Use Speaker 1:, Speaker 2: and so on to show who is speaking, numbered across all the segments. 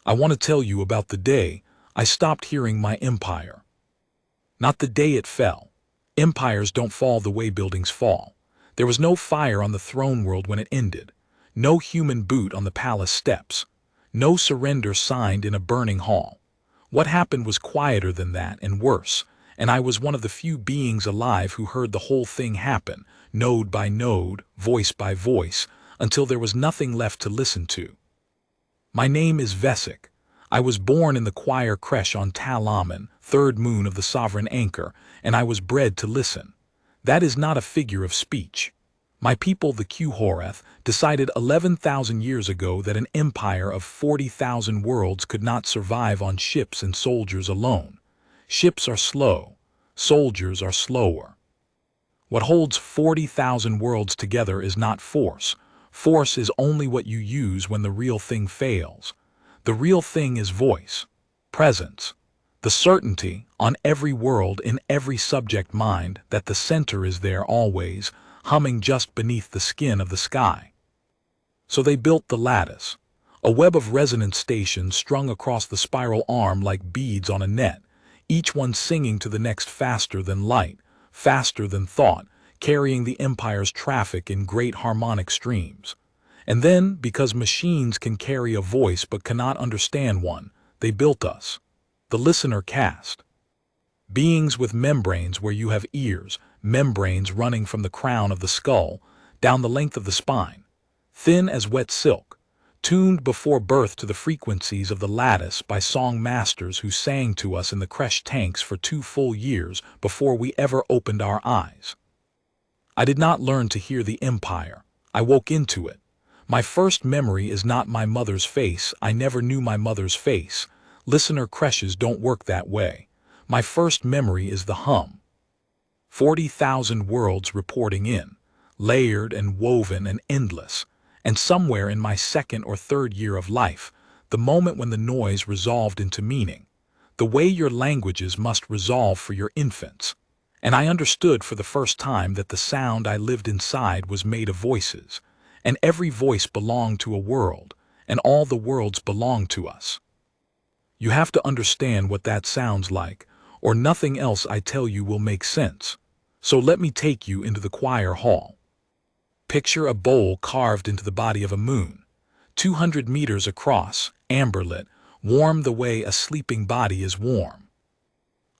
Speaker 1: I want to tell you about the day I stopped hearing my empire. Not the day it fell. Empires don't fall the way buildings fall. There was no fire on the throne world when it ended. No human boot on the palace steps. No surrender signed in a burning hall. What happened was quieter than that and worse, and I was one of the few beings alive who heard the whole thing happen, node by node, voice by voice, until there was nothing left to listen to. My name is Vessik. I was born in the choir creche on Tal-Amun, third moon of the sovereign anchor, and I was bred to listen. That is not a figure of speech. My people, the Choir, decided 11,000 years ago that an empire of 40,000 worlds could not survive on ships and soldiers alone. Ships are slow. Soldiers are slower. What holds 40,000 worlds together is not force. Force is only what you use when the real thing fails. The real thing is voice, presence, the certainty on every world in every subject mind that the center is there always, humming just beneath the skin of the sky. So they built the lattice, a web of resonance stations strung across the spiral arm like beads on a net, each one singing to the next faster than light, faster than thought, carrying the empire's traffic in great harmonic streams. And then, because machines can carry a voice but cannot understand one, they built us, the listener caste. Beings with membranes where you have ears, membranes running from the crown of the skull, down the length of the spine, thin as wet silk, tuned before birth to the frequencies of the lattice by song masters who sang to us in the creche tanks for 2 full years before we ever opened our eyes. I did not learn to hear the empire. I woke into it. My first memory is not my mother's face. I never knew my mother's face. Listener creches don't work that way. My first memory is the hum. 40,000 worlds reporting in, layered and woven and endless. And somewhere in my second or third year of life, the moment when the noise resolved into meaning, the way your languages must resolve for your infants. And I understood for the first time that the sound I lived inside was made of voices, and every voice belonged to a world, and all the worlds belonged to us. You have to understand what that sounds like, or nothing else I tell you will make sense. So let me take you into the choir hall. Picture a bowl carved into the body of a moon, 200 meters across, amber-lit, warm the way a sleeping body is warm.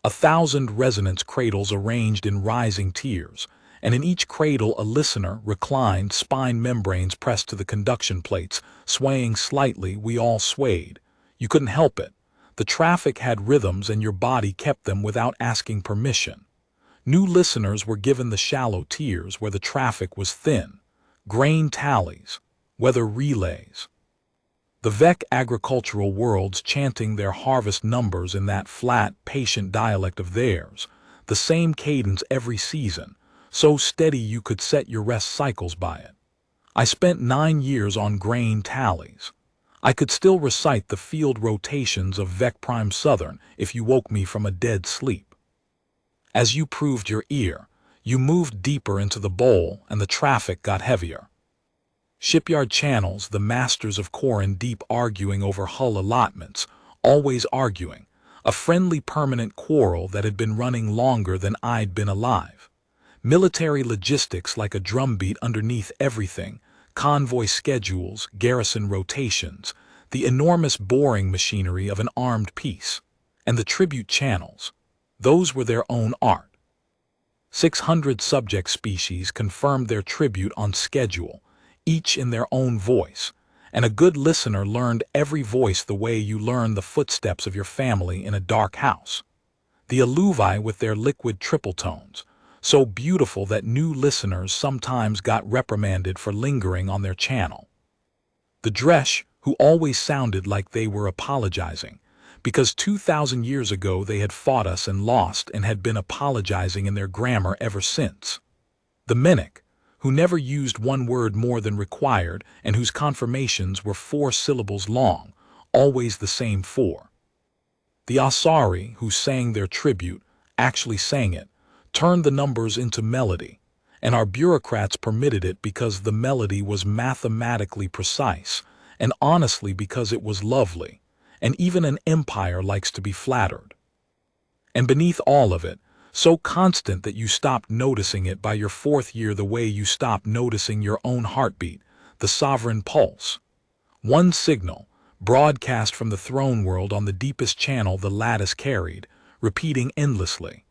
Speaker 1: 1,000 resonance cradles arranged in rising tiers, and in each cradle a listener reclined, spine membranes pressed to the conduction plates, swaying slightly. We all swayed. You couldn't help it. The traffic had rhythms and your body kept them without asking permission. New listeners were given the shallow tiers where the traffic was thin, grain tallies, weather relays. The Vec agricultural worlds chanting their harvest numbers in that flat, patient dialect of theirs, the same cadence every season, so steady you could set your rest cycles by it. I spent 9 years on grain tallies. I could still recite the field rotations of Vec Prime Southern if you woke me from a dead sleep. As you proved your ear, you moved deeper into the bowl and the traffic got heavier. Shipyard channels, the masters of Corin deep arguing over hull allotments, always arguing, a friendly permanent quarrel that had been running longer than I'd been alive. Military logistics like a drumbeat underneath everything, convoy schedules, garrison rotations, the enormous boring machinery of an armed peace, and the tribute channels. Those were their own art. 600 subject species confirmed their tribute on schedule, each in their own voice, and a good listener learned every voice the way you learn the footsteps of your family in a dark house. The alluvi with their liquid triple tones, so beautiful that new listeners sometimes got reprimanded for lingering on their channel. The dresh, who always sounded like they were apologizing, because 2,000 years ago they had fought us and lost and had been apologizing in their grammar ever since. The Minnick, who never used one word more than required and whose confirmations were 4 syllables long, always the same 4. The Asari, who sang their tribute, actually sang it, turned the numbers into melody, and our bureaucrats permitted it because the melody was mathematically precise, and honestly because it was lovely, and even an empire likes to be flattered. And beneath all of it, so constant that you stopped noticing it by your fourth year the way you stopped noticing your own heartbeat, the sovereign pulse. One signal, broadcast from the throne world on the deepest channel the lattice carried, repeating endlessly.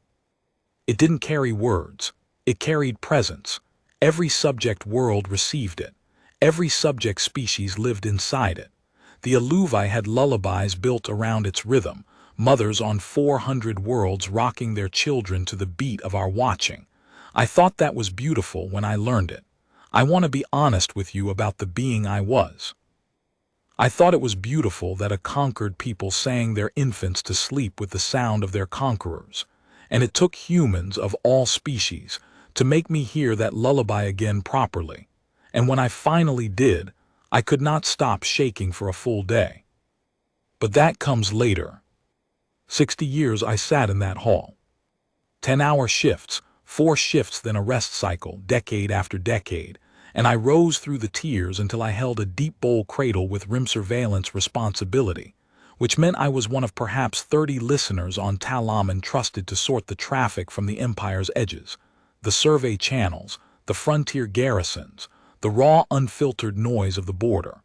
Speaker 1: It didn't carry words, it carried presence. Every subject world received it. Every subject species lived inside it. The alluvi had lullabies built around its rhythm, mothers on 400 worlds rocking their children to the beat of our watching. I thought that was beautiful when I learned it. I want to be honest with you about the being I was. I thought it was beautiful that a conquered people sang their infants to sleep with the sound of their conquerors, and it took humans of all species to make me hear that lullaby again properly, and when I finally did, I could not stop shaking for a full day. But that comes later. 60 years I sat in that hall. 10-hour shifts, 4 shifts then a rest cycle, decade after decade, and I rose through the tears until I held a deep bowl cradle with rim surveillance responsibility, which meant I was one of perhaps 30 listeners on Tal-Amun trusted to sort the traffic from the empire's edges, the survey channels, the frontier garrisons, the raw unfiltered noise of the border.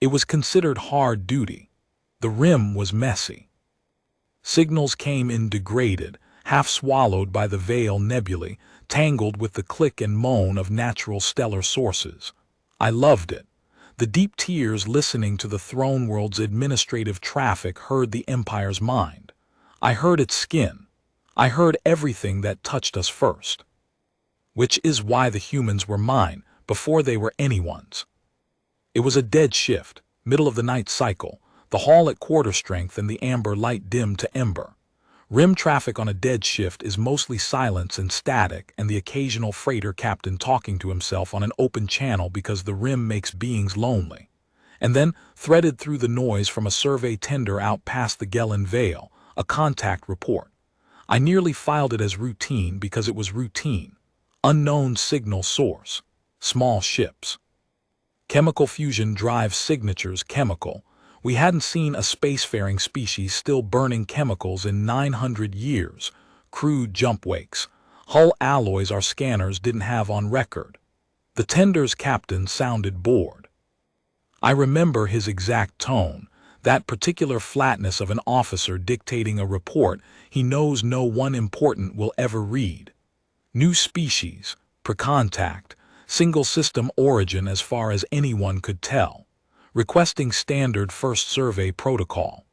Speaker 1: It was considered hard duty. The rim was messy. Signals came in degraded, half swallowed by the veil nebulae, tangled with the click and moan of natural stellar sources. I loved it. The deep tears listening to the throne world's administrative traffic heard the empire's mind. I heard its skin. I heard everything that touched us first. Which is why the humans were mine before they were anyone's. It was a dead shift, middle of the night cycle, the hall at quarter strength and the amber light dimmed to ember. Rim traffic on a dead shift is mostly silence and static and the occasional freighter captain talking to himself on an open channel because the rim makes beings lonely. And then, threaded through the noise from a survey tender out past the Gelen Vale, a contact report. I nearly filed it as routine because it was routine. Unknown signal source. Small ships. Chemical fusion drives signatures chemical. We hadn't seen a spacefaring species still burning chemicals in 900 years. Crude jump wakes. Hull alloys our scanners didn't have on record. The tender's captain sounded bored. I remember his exact tone, that particular flatness of an officer dictating a report he knows no one important will ever read. New species, pre-contact, single system origin as far as anyone could tell. Requesting standard first survey protocol.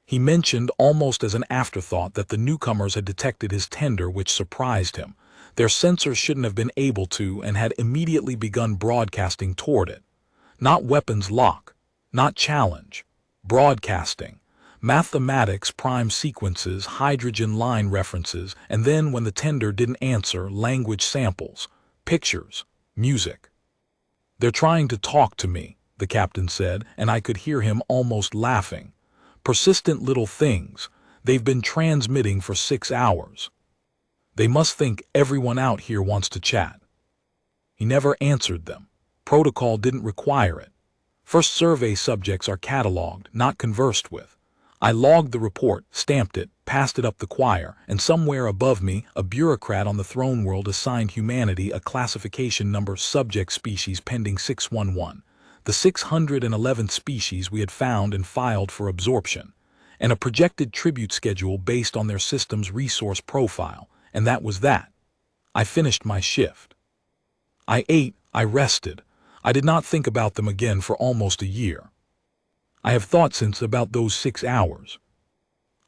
Speaker 1: He mentioned almost as an afterthought that the newcomers had detected his tender, which surprised him. Their sensors shouldn't have been able to and had immediately begun broadcasting toward it. Not weapons lock, not challenge. Broadcasting. Mathematics prime sequences, hydrogen line references, and then when the tender didn't answer, language samples, pictures, music. They're trying to talk to me, the captain said, and I could hear him almost laughing. Persistent little things. They've been transmitting for 6 hours. They must think everyone out here wants to chat. He never answered them. Protocol didn't require it. First survey subjects are cataloged, not conversed with. I logged the report, stamped it, passed it up the choir, and somewhere above me, a bureaucrat on the throne world assigned humanity a classification number subject species pending 611. The 611th species we had found and filed for absorption, and a projected tribute schedule based on their system's resource profile, and that was that. I finished my shift. I ate, I rested. I did not think about them again for almost a year. I have thought since about those 6 hours.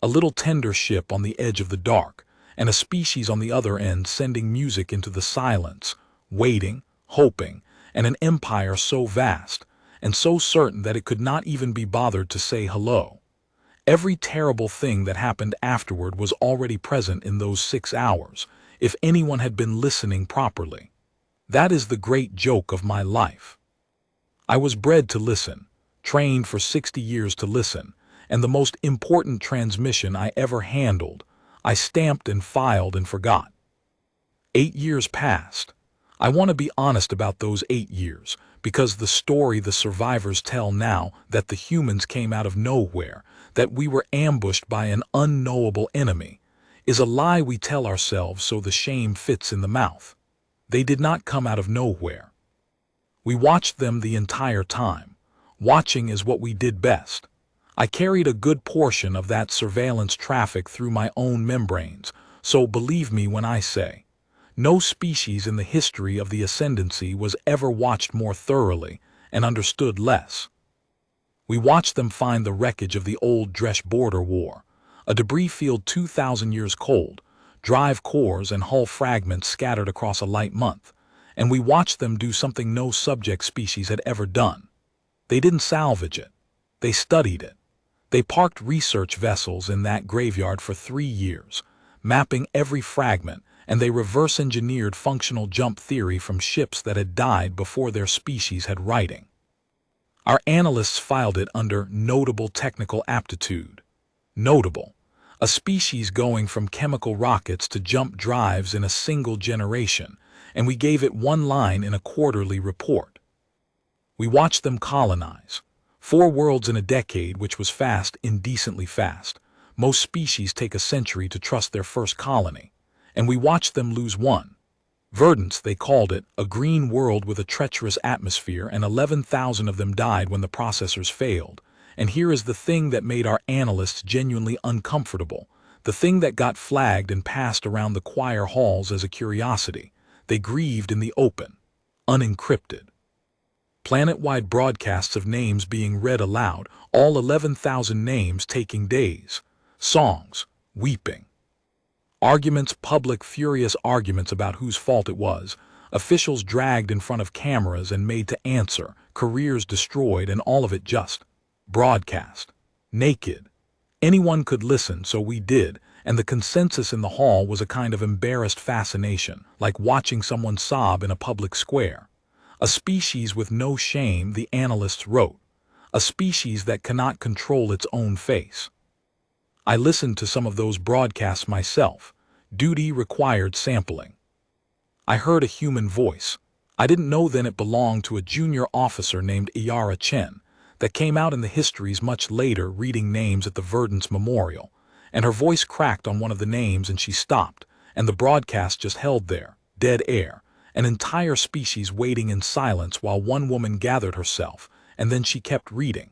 Speaker 1: A little tender ship on the edge of the dark, and a species on the other end sending music into the silence, waiting, hoping, and an empire so vast, and so certain that it could not even be bothered to say hello. Every terrible thing that happened afterward was already present in those 6 hours, if anyone had been listening properly. That is the great joke of my life. I was bred to listen, trained for 60 years to listen, and the most important transmission I ever handled, I stamped and filed and forgot. 8 years passed. I want to be honest about those 8 years, because the story the survivors tell now, that the humans came out of nowhere, that we were ambushed by an unknowable enemy, is a lie we tell ourselves so the shame fits in the mouth. They did not come out of nowhere. We watched them the entire time. Watching is what we did best. I carried a good portion of that surveillance traffic through my own membranes, so believe me when I say, no species in the history of the ascendancy was ever watched more thoroughly and understood less. We watched them find the wreckage of the old Dresch border war, a debris field 2,000 years cold, drive cores and hull fragments scattered across a light month, and we watched them do something no subject species had ever done. They didn't salvage it. They studied it. They parked research vessels in that graveyard for 3 years, mapping every fragment, and they reverse-engineered functional jump theory from ships that had died before their species had writing. Our analysts filed it under notable technical aptitude. Notable, a species going from chemical rockets to jump drives in a single generation, and we gave it 1 line in a quarterly report. We watched them colonize. 4 worlds in a decade, which was fast, indecently fast. Most species take a century to trust their first colony. And we watched them lose 1. Verdance, they called it, a green world with a treacherous atmosphere, and 11,000 of them died when the processors failed. And here is the thing that made our analysts genuinely uncomfortable, the thing that got flagged and passed around the choir halls as a curiosity. They grieved in the open, unencrypted. Planet-wide broadcasts of names being read aloud, all 11,000 names taking days. Songs, weeping. Arguments, public, furious arguments about whose fault it was. Officials dragged in front of cameras and made to answer, careers destroyed, and all of it just broadcast. Naked. Anyone could listen, so we did, and the consensus in the hall was a kind of embarrassed fascination, like watching someone sob in a public square. A species with no shame, the analysts wrote. A species that cannot control its own face. I listened to some of those broadcasts myself. Duty required sampling. I heard a human voice. I didn't know then it belonged to a junior officer named Iara Chen, that came out in the histories much later reading names at the Verdance Memorial, and her voice cracked on one of the names and she stopped, and the broadcast just held there, dead air, an entire species waiting in silence while one woman gathered herself, and then she kept reading.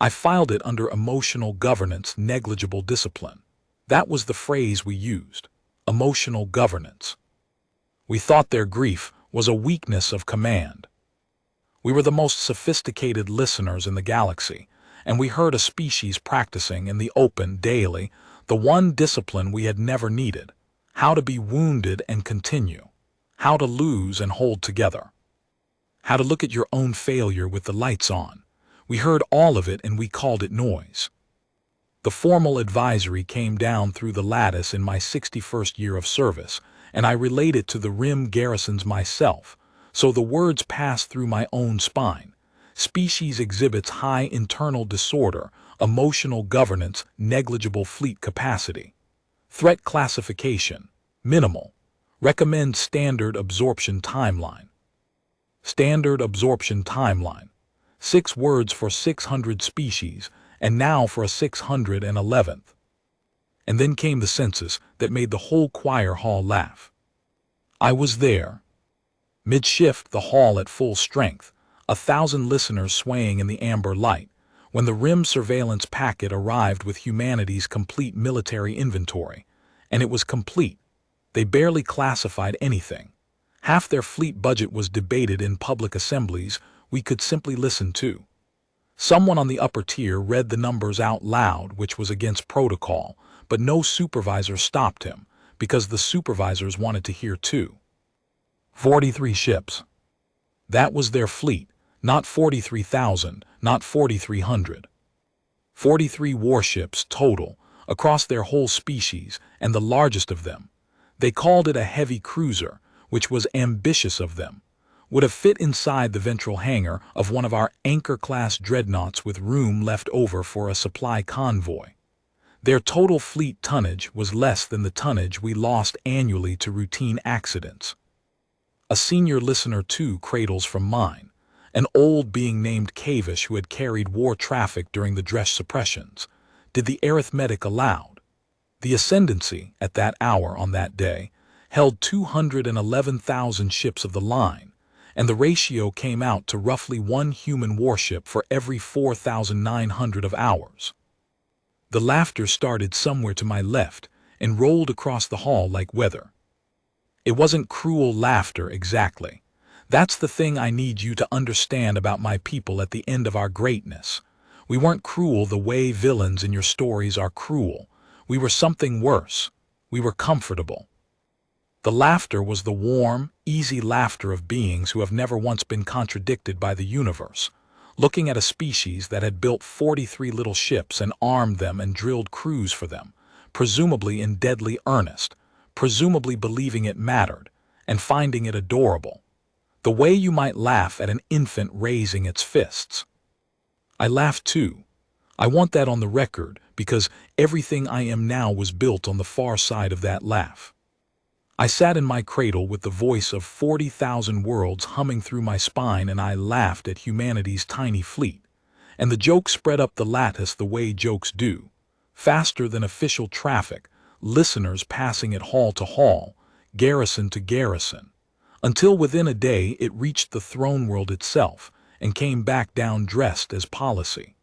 Speaker 1: I filed it under emotional governance, negligible discipline. That was the phrase we used, emotional governance. We thought their grief was a weakness of command. We were the most sophisticated listeners in the galaxy, and we heard a species practicing in the open daily the one discipline we had never needed, how to be wounded and continue, how to lose and hold together, how to look at your own failure with the lights on. We heard all of it and we called it noise. The formal advisory came down through the lattice in my 61st year of service, and I relayed it to the rim garrisons myself, so the words passed through my own spine. Species exhibits high internal disorder, emotional governance, negligible fleet capacity. Threat classification, minimal. Recommend standard absorption timeline. Standard absorption timeline. 6 words for 600 species, and now for a 611th. And then came the census that made the whole choir hall laugh. I was there. Mid-shift, the hall at full strength, 1,000 listeners swaying in the amber light, when the RIM surveillance packet arrived with humanity's complete military inventory. And it was complete. They barely classified anything. Half their fleet budget was debated in public assemblies we could simply listen to. Someone on the upper tier read the numbers out loud, which was against protocol, but no supervisor stopped him, because the supervisors wanted to hear too. 43 ships. That was their fleet, not 43,000, not 4,300. 43 warships total, across their whole species, and the largest of them. They called it a heavy cruiser, which was ambitious of them. Would have fit inside the ventral hangar of one of our anchor-class dreadnoughts with room left over for a supply convoy. Their total fleet tonnage was less than the tonnage we lost annually to routine accidents. A senior listener too cradles from mine, an old being named Kavish who had carried war traffic during the Dresch suppressions, did the arithmetic aloud. The ascendancy, at that hour on that day, held 211,000 ships of the line, and the ratio came out to roughly one human warship for every 4,900 of ours. The laughter started somewhere to my left and rolled across the hall like weather. It wasn't cruel laughter exactly. That's the thing I need you to understand about my people at the end of our greatness. We weren't cruel the way villains in your stories are cruel. We were something worse. We were comfortable. The laughter was the warm, easy laughter of beings who have never once been contradicted by the universe, looking at a species that had built 43 little ships and armed them and drilled crews for them, presumably in deadly earnest, presumably believing it mattered, and finding it adorable. The way you might laugh at an infant raising its fists. I laughed too. I want that on the record because everything I am now was built on the far side of that laugh. I sat in my cradle with the voice of 40,000 worlds humming through my spine, and I laughed at humanity's tiny fleet. And the joke spread up the lattice the way jokes do, faster than official traffic, listeners passing it hall to hall, garrison to garrison, until within a day it reached the throne world itself and came back down dressed as policy.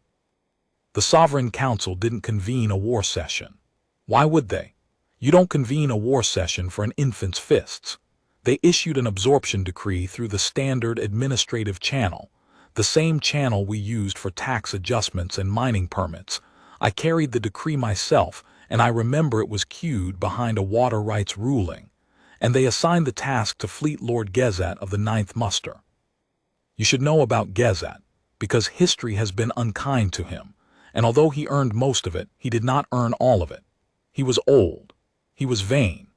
Speaker 1: The Sovereign Council didn't convene a war session. Why would they? You don't convene a war session for an infant's fists. They issued an absorption decree through the standard administrative channel, the same channel we used for tax adjustments and mining permits. I carried the decree myself, and I remember it was queued behind a water rights ruling, and they assigned the task to Fleet Lord Gezat of the 9th Muster. You should know about Gezat, because history has been unkind to him, and although he earned most of it, he did not earn all of it. He was old. He was vain.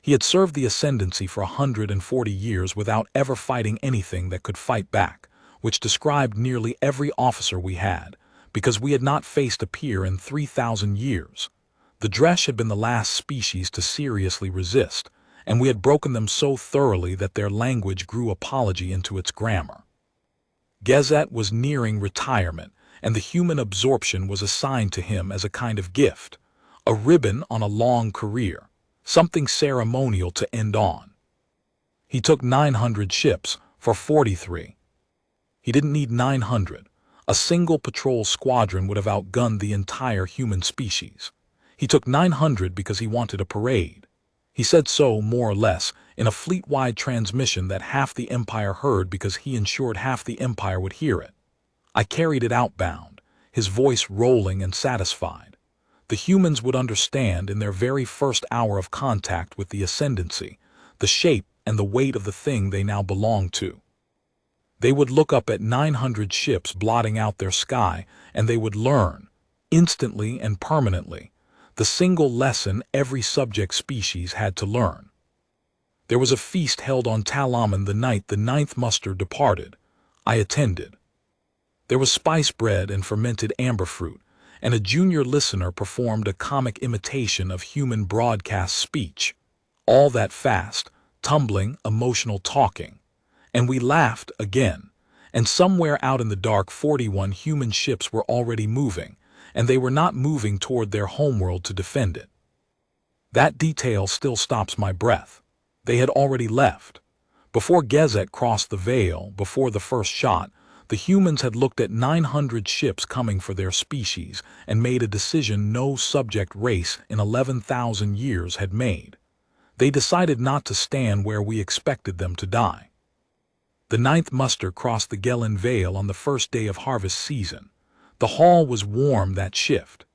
Speaker 1: He had served the ascendancy for 140 years without ever fighting anything that could fight back, which described nearly every officer we had, because we had not faced a peer in 3,000 years. The Dresch had been the last species to seriously resist, and we had broken them so thoroughly that their language grew apology into its grammar. Gezat was nearing retirement, and the human absorption was assigned to him as a kind of gift, a ribbon on a long career, something ceremonial to end on. He took 900 ships for 43. He didn't need 900. A single patrol squadron would have outgunned the entire human species. He took 900 because he wanted a parade. He said so, more or less, in a fleet-wide transmission that half the Empire heard because he ensured half the Empire would hear it. I carried it outbound, his voice rolling and satisfied. The humans would understand in their very first hour of contact with the ascendancy, the shape and the weight of the thing they now belonged to. They would look up at 900 ships blotting out their sky, and they would learn, instantly and permanently, the single lesson every subject species had to learn. There was a feast held on Tal-Amun the night the 9th Muster departed. I attended. There was spice bread and fermented amber fruit, and a junior listener performed a comic imitation of human broadcast speech. All that fast, tumbling, emotional talking. And we laughed again, and somewhere out in the dark 41 human ships were already moving, and they were not moving toward their homeworld to defend it. That detail still stops my breath. They had already left. Before Gezat crossed the veil, before the first shot, the humans had looked at 900 ships coming for their species and made a decision no subject race in 11,000 years had made. They decided not to stand where we expected them to die. The 9th Muster crossed the Gelen Vale on the first day of harvest season. The hall was warm that shift.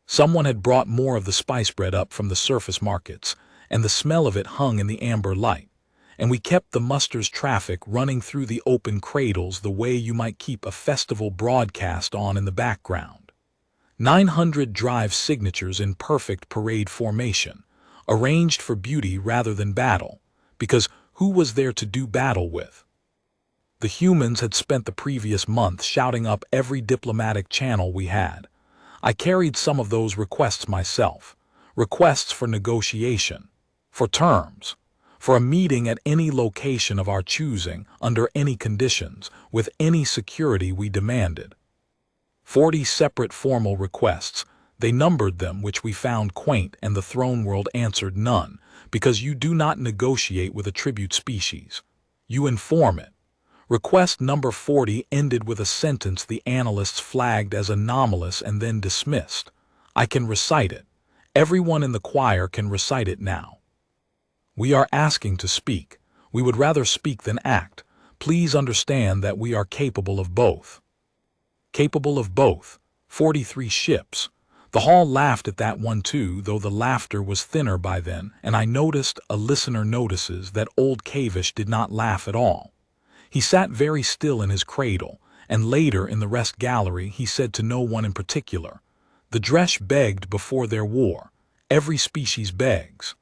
Speaker 1: Someone had brought more of the spice bread up from the surface markets, and the smell of it hung in the amber light. And we kept the Muster's traffic running through the open cradles the way you might keep a festival broadcast on in the background. 900 drive signatures in perfect parade formation, arranged for beauty rather than battle, because who was there to do battle with? The humans had spent the previous month shouting up every diplomatic channel we had. I carried some of those requests myself, requests for negotiation, for terms, for a meeting at any location of our choosing, under any conditions, with any security we demanded. 40 separate formal requests. They numbered them, which we found quaint, and the throne world answered none, because you do not negotiate with a tribute species. You inform it. Request number 40 ended with a sentence the analysts flagged as anomalous and then dismissed. I can recite it. Everyone in the choir can recite it now. We are asking to speak. We would rather speak than act. Please understand that we are capable of both. Capable of both. 43 ships. The hall laughed at that one too, though the laughter was thinner by then, and I noticed, a listener notices, that old Cavish did not laugh at all. He sat very still in his cradle, and later in the rest gallery he said to no one in particular, "The Dresh begged before their war. Every species begs."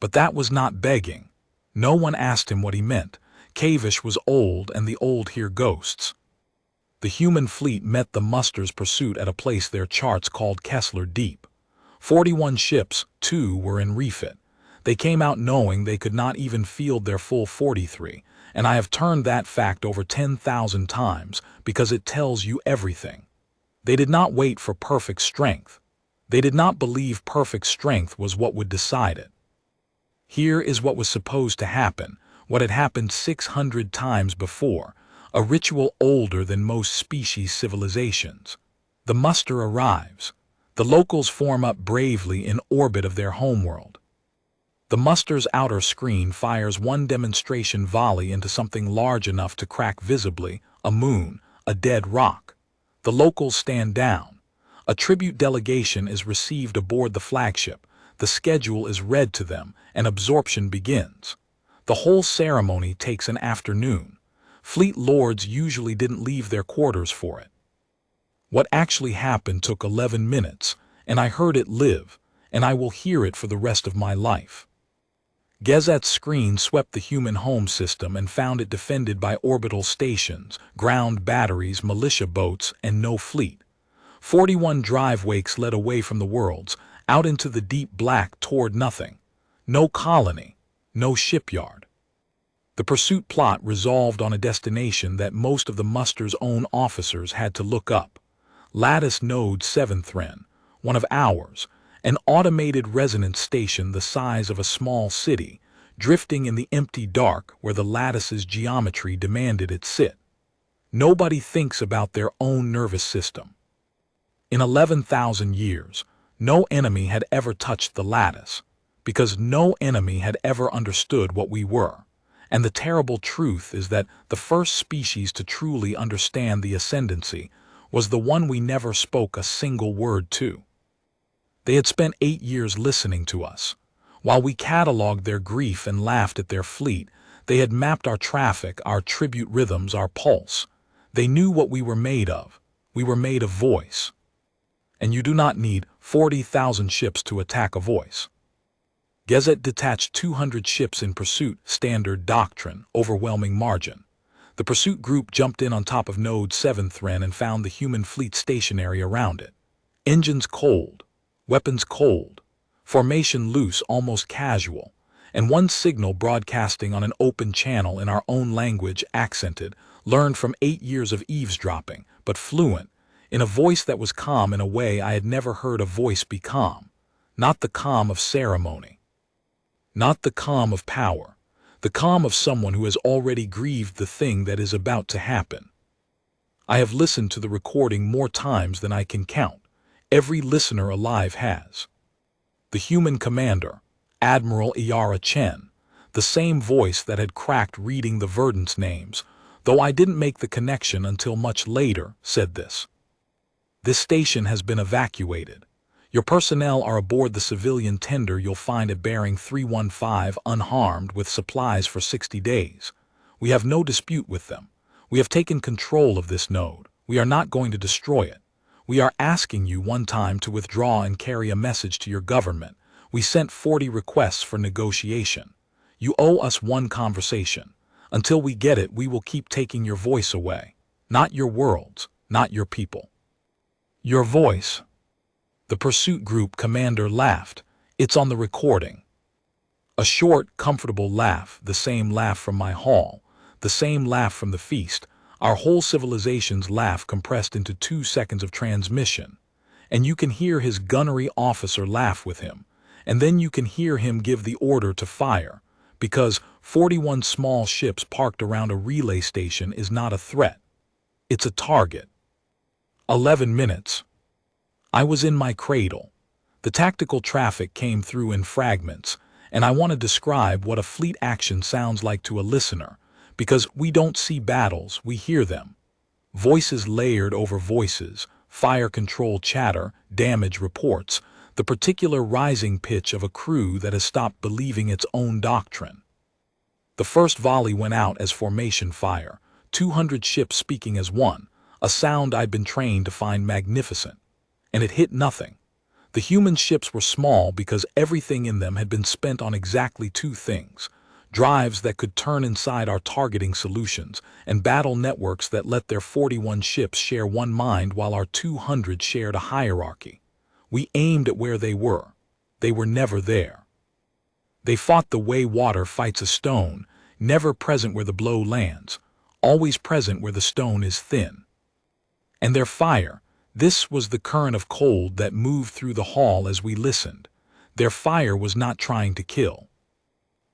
Speaker 1: But that was not begging. No one asked him what he meant. Cavish was old, and the old hear ghosts. The human fleet met the muster's pursuit at a place their charts called Kessler Deep. 41 ships, 2 were in refit. They came out knowing they could not even field their full 43, and I have turned that fact over 10,000 times because it tells you everything. They did not wait for perfect strength. They did not believe perfect strength was what would decide it. Here is what was supposed to happen, what had happened 600 times before, a ritual older than most species civilizations. The muster arrives. The locals form up bravely in orbit of their homeworld. The muster's outer screen fires one demonstration volley into something large enough to crack visibly, a moon, a dead rock. The locals stand down. A tribute delegation is received aboard the flagship. The schedule is read to them, and absorption begins. The whole ceremony takes an afternoon. Fleet lords usually didn't leave their quarters for it. What actually happened took 11 minutes, and I heard it live, and I will hear it for the rest of my life. Gezet's screen swept the human home system and found it defended by orbital stations, ground batteries, militia boats, and no fleet. 41 drive wakes led away from the worlds, out into the deep black toward nothing. No colony, no shipyard. The pursuit plot resolved on a destination that most of the muster's own officers had to look up. Lattice Node 7th, one of ours, an automated resonance station the size of a small city, drifting in the empty dark where the lattice's geometry demanded it sit. Nobody thinks about their own nervous system. In 11,000 years, no enemy had ever touched the lattice, because no enemy had ever understood what we were. And the terrible truth is that the first species to truly understand the ascendancy was the one we never spoke a single word to. They had spent 8 years listening to us. While we cataloged their grief and laughed at their fleet, they had mapped our traffic, our tribute rhythms, our pulse. They knew what we were made of. We were made of voice. And you do not need 40,000 ships to attack a voice. Gezet detached 200 ships in pursuit, standard doctrine, overwhelming margin. The pursuit group jumped in on top of Node 7th and found the human fleet stationary around it. Engines cold. Weapons cold, formation loose, almost casual, and one signal broadcasting on an open channel in our own language, accented, learned from 8 years of eavesdropping, but fluent, in a voice that was calm in a way I had never heard a voice be calm. Not the calm of ceremony. Not the calm of power. The calm of someone who has already grieved the thing that is about to happen. I have listened to the recording more times than I can count. Every listener alive has. The human commander, Admiral Iara Chen, the same voice that had cracked reading the Verdant's names, though I didn't make the connection until much later, said this. This station has been evacuated. Your personnel are aboard the civilian tender you'll find at bearing 315 unharmed with supplies for 60 days. We have no dispute with them. We have taken control of this node. We are not going to destroy it. We are asking you one time to withdraw and carry a message to your government. We sent 40 requests for negotiation. You owe us one conversation. Until we get it, we will keep taking your voice away. Not your worlds, not your people. Your voice. The pursuit group commander laughed. It's on the recording. A short, comfortable laugh, the same laugh from my hall, the same laugh from the feast, our whole civilization's laugh compressed into 2 seconds of transmission. And you can hear his gunnery officer laugh with him, and then you can hear him give the order to fire, because 41 small ships parked around a relay station is not a threat. It's a target. 11 minutes. I was in my cradle. The tactical traffic came through in fragments, and I want to describe what a fleet action sounds like to a listener, because we don't see battles, we hear them. Voices layered over voices, fire control chatter, damage reports, the particular rising pitch of a crew that has stopped believing its own doctrine. The first volley went out as formation fire, 200 ships speaking as one, a sound I'd been trained to find magnificent. And it hit nothing. The human ships were small because everything in them had been spent on exactly 2 things: drives that could turn inside our targeting solutions, and battle networks that let their 41 ships share one mind while our 200 shared a hierarchy. We aimed at where they were. They were never there. They fought the way water fights a stone, never present where the blow lands, always present where the stone is thin. And their fire, this was the current of cold that moved through the hall as we listened. Their fire was not trying to kill.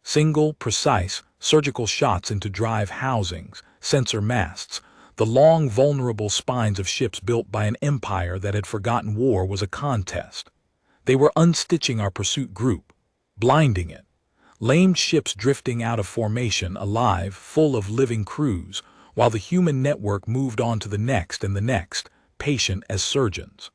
Speaker 1: Single, precise, surgical shots into drive housings, sensor masts, the long, vulnerable spines of ships built by an empire that had forgotten war was a contest. They were unstitching our pursuit group, blinding it. Lamed ships drifting out of formation, alive, full of living crews, while the human network moved on to the next and the next, patient as surgeons.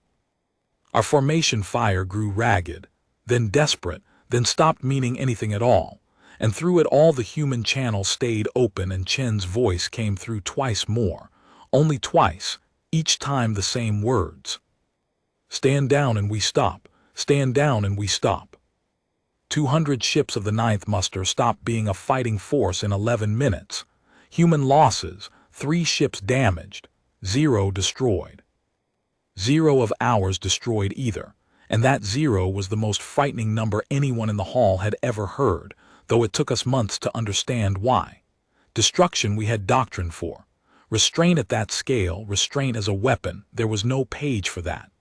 Speaker 1: Our formation fire grew ragged, then desperate, then stopped meaning anything at all, and through it all the human channel stayed open and Chen's voice came through twice more, only twice, each time the same words. Stand down and we stop, stand down and we stop. 200 ships of the 9th muster stopped being a fighting force in 11 minutes. Human losses, 3 ships damaged, 0 destroyed. 0 of ours destroyed either, and that 0 was the most frightening number anyone in the hall had ever heard, though it took us months to understand why. Destruction we had doctrine for. Restraint at that scale, restraint as a weapon, there was no page for that.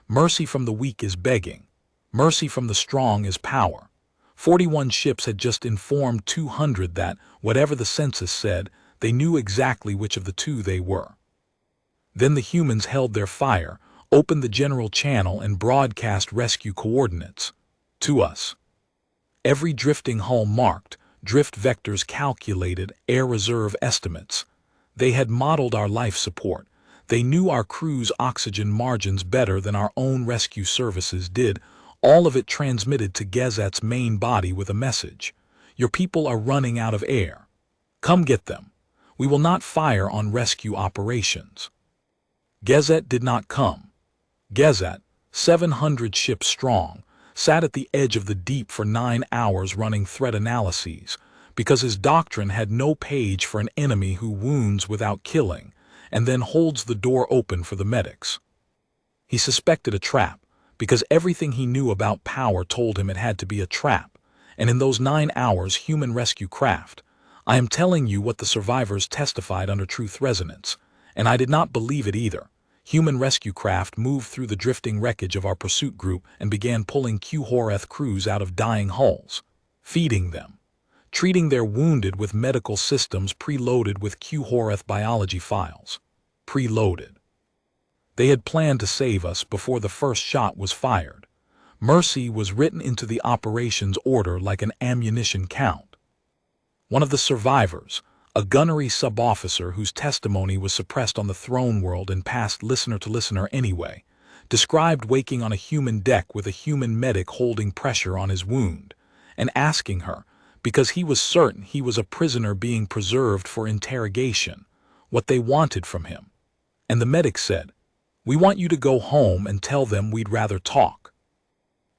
Speaker 1: Mercy from the weak is begging. Mercy from the strong is power. 41 ships had just informed 200 that, whatever the census said, they knew exactly which of the 2 they were. Then the humans held their fire, opened the general channel and broadcast rescue coordinates. To us. Every drifting hull marked, drift vectors calculated, air reserve estimates. They had modeled our life support. They knew our crew's oxygen margins better than our own rescue services did, all of it transmitted to Gezet's main body with a message. Your people are running out of air. Come get them. We will not fire on rescue operations. Gezet did not come. Gezet, 700 ships strong, sat at the edge of the deep for 9 hours running threat analyses, because his doctrine had no page for an enemy who wounds without killing, and then holds the door open for the medics. He suspected a trap, because everything he knew about power told him it had to be a trap, and in those 9 hours human rescue craft, I am telling you what the survivors testified under truth resonance, and I did not believe it either. Human rescue craft moved through the drifting wreckage of our pursuit group and began pulling Q-Horeth crews out of dying hulls, feeding them, treating their wounded with medical systems preloaded with Q-Horeth biology files. Preloaded. They had planned to save us before the first shot was fired. Mercy was written into the operations order like an ammunition count. One of the survivors, a gunnery sub-officer whose testimony was suppressed on the throne world and passed listener to listener anyway, described waking on a human deck with a human medic holding pressure on his wound, and asking her, because he was certain he was a prisoner being preserved for interrogation, what they wanted from him. And the medic said, "We want you to go home and tell them we'd rather talk."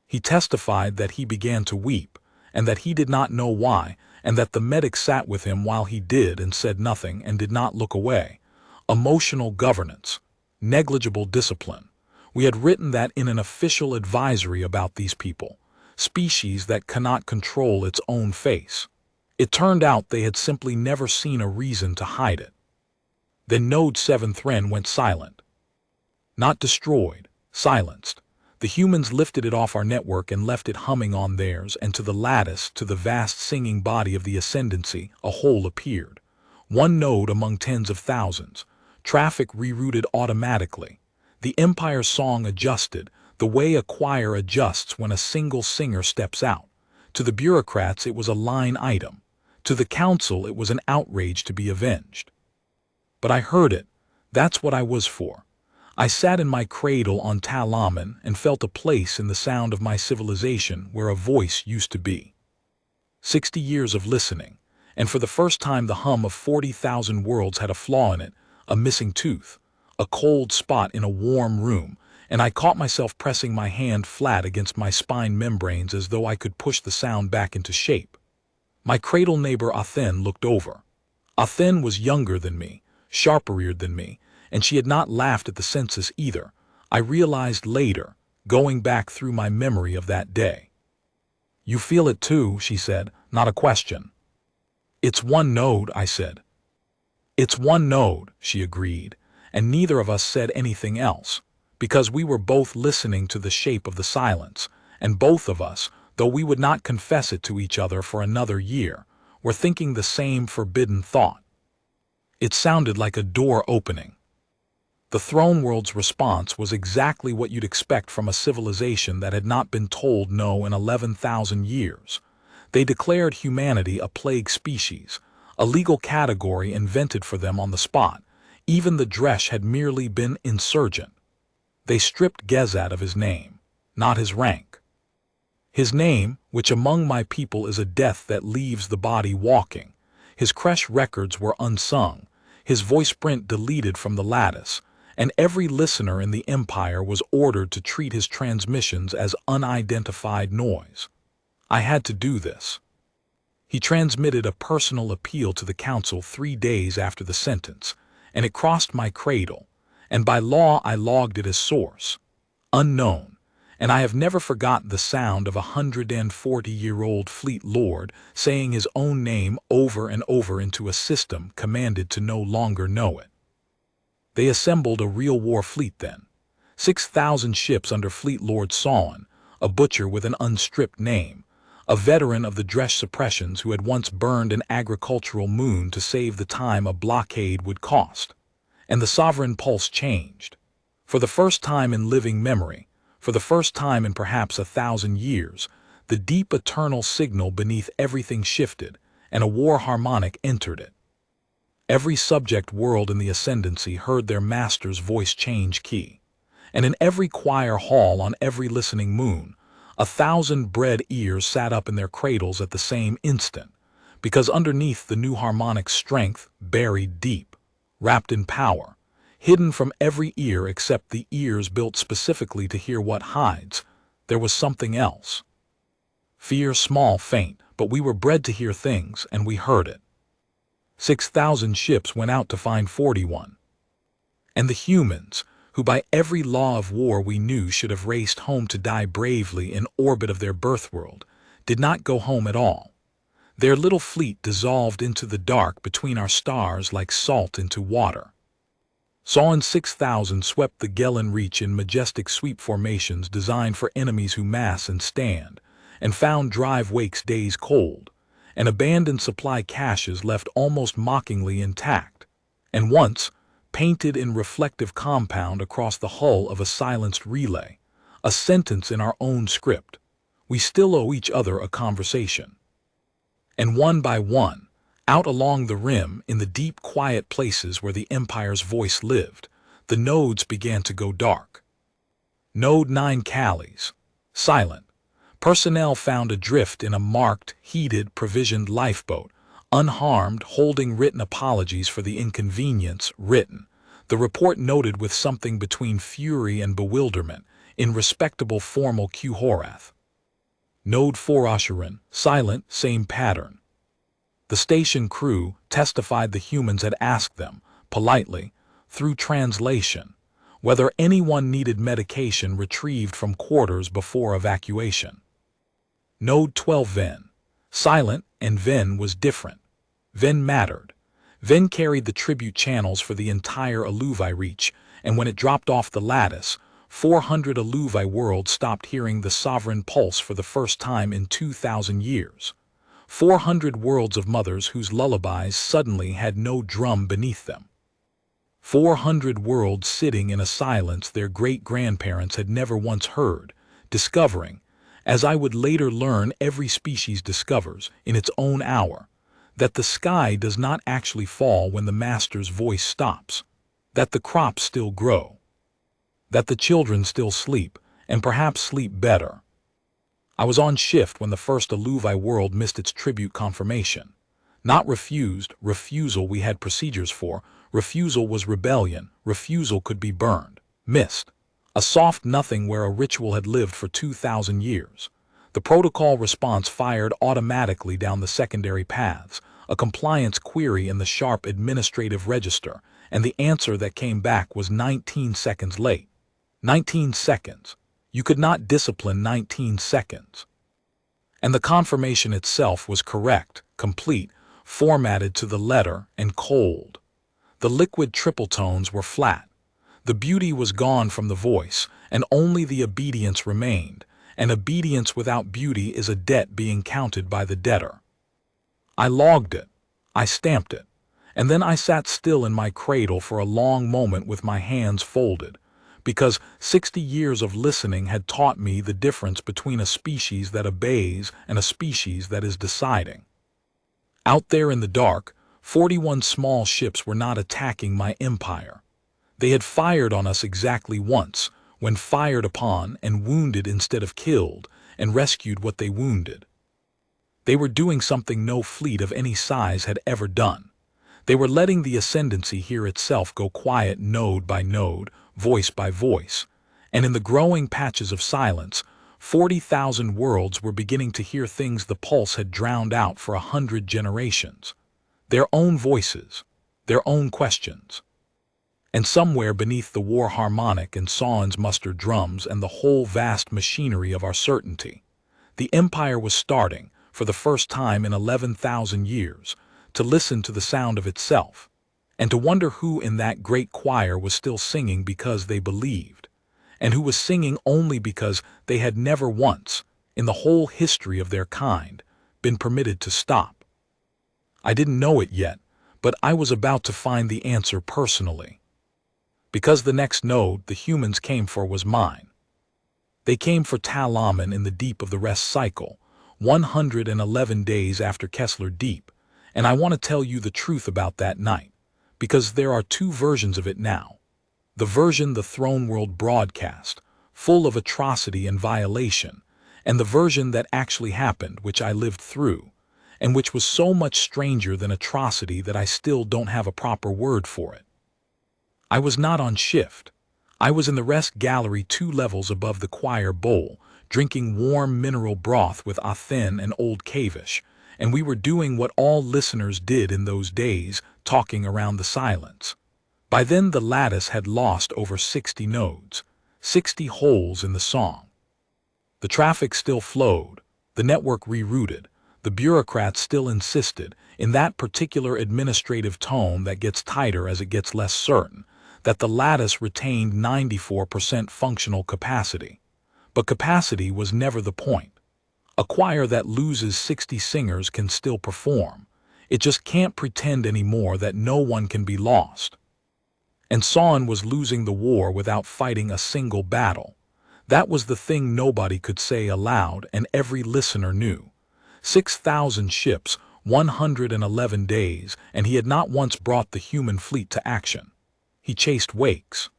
Speaker 1: He testified that he began to weep, and that he did not know why, and that the medic sat with him while he did and said nothing and did not look away. Emotional governance, negligible discipline. We had written that in an official advisory about these people. species that cannot control its own face. It turned out they had simply never seen a reason to hide it. Then Node 7 Thren went silent. Not destroyed, silenced. The humans lifted it off our network and left it humming on theirs, and to the lattice, to the vast singing body of the ascendancy, a hole appeared. One node among tens of thousands. Traffic rerouted automatically. The Empire's song adjusted, the way a choir adjusts when a single singer steps out. To the bureaucrats it was a line item. To the council it was an outrage to be avenged. But I heard it. That's what I was for. I sat in my cradle on Tal-Amun and felt a place in the sound of my civilization where a voice used to be. 60 years of listening, and for the first time the hum of 40,000 worlds had a flaw in it, a missing tooth, a cold spot in a warm room, and I caught myself pressing my hand flat against my spine membranes as though I could push the sound back into shape. My cradle neighbor Athen looked over. Athen was younger than me, sharper-eared than me, and she had not laughed at the census either. I realized later, going back through my memory of that day. "You feel it too," she said, not a question. "It's one node," I said. "It's one node," she agreed, and neither of us said anything else, because we were both listening to the shape of the silence, and both of us, though we would not confess it to each other for another year, were thinking the same forbidden thought. It sounded like a door opening. The throne world's response was exactly what you'd expect from a civilization that had not been told no in 11,000 years. They declared humanity a plague species, a legal category invented for them on the spot. Even the Dresh had merely been insurgent. They stripped Gezat of his name, not his rank. His name, which among my people is a death that leaves the body walking. His creche records were unsung, his voice print deleted from the lattice, and every listener in the Empire was ordered to treat his transmissions as unidentified noise. I had to do this. He transmitted a personal appeal to the council 3 days after the sentence, and it crossed my cradle, and by law I logged it as source. Unknown, and I have never forgotten the sound of a 140-year-old fleet lord saying his own name over and over into a system commanded to no longer know it. They assembled a real war fleet then. 6,000 ships under Fleet Lord Sawan, a butcher with an unstripped name, a veteran of the Dresh suppressions who had once burned an agricultural moon to save the time a blockade would cost. And the sovereign pulse changed. For the first time in living memory, for the first time in perhaps 1,000 years, the deep eternal signal beneath everything shifted, and a war harmonic entered it. Every subject world in the ascendancy heard their master's voice change key, and in every choir hall on every listening moon, 1,000 bred ears sat up in their cradles at the same instant, because underneath the new harmonic strength, buried deep, wrapped in power, hidden from every ear except the ears built specifically to hear what hides, there was something else. Fear small, faint, but we were bred to hear things, and we heard it. 6,000 ships went out to find 41. And the humans, who by every law of war we knew should have raced home to die bravely in orbit of their birth world, did not go home at all. Their little fleet dissolved into the dark between our stars like salt into water. Sawan 6,000 swept the Gelen Reach in majestic sweep formations designed for enemies who mass and stand, and found drive wakes days cold, and abandoned supply caches left almost mockingly intact, and once, painted in reflective compound across the hull of a silenced relay, a sentence in our own script, we still owe each other a conversation. And one by one, out along the rim in the deep quiet places where the Empire's voice lived, the nodes began to go dark. Node 9 Callies, silent. Personnel found adrift in a marked, heated, provisioned lifeboat, unharmed, holding written apologies for the inconvenience, written. The report noted with something between fury and bewilderment, in respectable formal Qhorath. Node 4 Asherin, silent, same pattern. The station crew testified the humans had asked them, politely, through translation, whether anyone needed medication retrieved from quarters before evacuation. Node 12 Ven. Silent, and Ven was different. Ven mattered. Ven carried the tribute channels for the entire Aluvi reach, and when it dropped off the lattice, 400 Aluvi worlds stopped hearing the sovereign pulse for the first time in 2,000 years. 400 worlds of mothers whose lullabies suddenly had no drum beneath them. 400 worlds sitting in a silence their great-grandparents had never once heard, discovering, as I would later learn every species discovers in its own hour, that the sky does not actually fall when the master's voice stops, that the crops still grow, that the children still sleep, and perhaps sleep better. I was on shift when the first Aluvi world missed its tribute confirmation. Not refused, refusal we had procedures for, refusal was rebellion, refusal could be burned. Missed. A soft nothing where a ritual had lived for 2,000 years. The protocol response fired automatically down the secondary paths, a compliance query in the sharp administrative register, and the answer that came back was 19 seconds late. 19 seconds. You could not discipline 19 seconds. And the confirmation itself was correct, complete, formatted to the letter, and cold. The liquid triple tones were flat. The beauty was gone from the voice, and only the obedience remained, and obedience without beauty is a debt being counted by the debtor. I logged it. I stamped it. And then I sat still in my cradle for a long moment with my hands folded, because 60 years of listening had taught me the difference between a species that obeys and a species that is deciding. Out there in the dark, 41 small ships were not attacking my empire. They had fired on us exactly once, when fired upon and wounded instead of killed, and rescued what they wounded. They were doing something no fleet of any size had ever done. They were letting the ascendancy hear itself go quiet node by node, voice by voice, and in the growing patches of silence, 40,000 worlds were beginning to hear things the pulse had drowned out for 100 generations. Their own voices, their own questions. And somewhere beneath the war harmonic and Sawn's muster drums and the whole vast machinery of our certainty, the empire was starting, for the first time in 11,000 years, to listen to the sound of itself, and to wonder who in that great choir was still singing because they believed, and who was singing only because they had never once, in the whole history of their kind, been permitted to stop. I didn't know it yet, but I was about to find the answer personally. Because the next node the humans came for was mine. They came for Tal-Amun in the deep of the rest cycle, 111 days after Kessler Deep, and I want to tell you the truth about that night, because there are two versions of it now. The version the throne world broadcast, full of atrocity and violation, and the version that actually happened, which I lived through, and which was so much stranger than atrocity that I still don't have a proper word for it. I was not on shift. I was in the rest gallery 2 levels above the choir bowl, drinking warm mineral broth with Athen and Old Cavish, and we were doing what all listeners did in those days, talking around the silence. By then the lattice had lost over 60 nodes, 60 holes in the song. The traffic still flowed, the network rerouted, the bureaucrats still insisted, in that particular administrative tone that gets tighter as it gets less certain, that the lattice retained 94% functional capacity. But capacity was never the point. A choir that loses 60 singers can still perform. It just can't pretend anymore that no one can be lost. And Sawn was losing the war without fighting a single battle. That was the thing nobody could say aloud, and every listener knew. 6,000 ships, 111 days, and he had not once brought the human fleet to action. He chased wakes.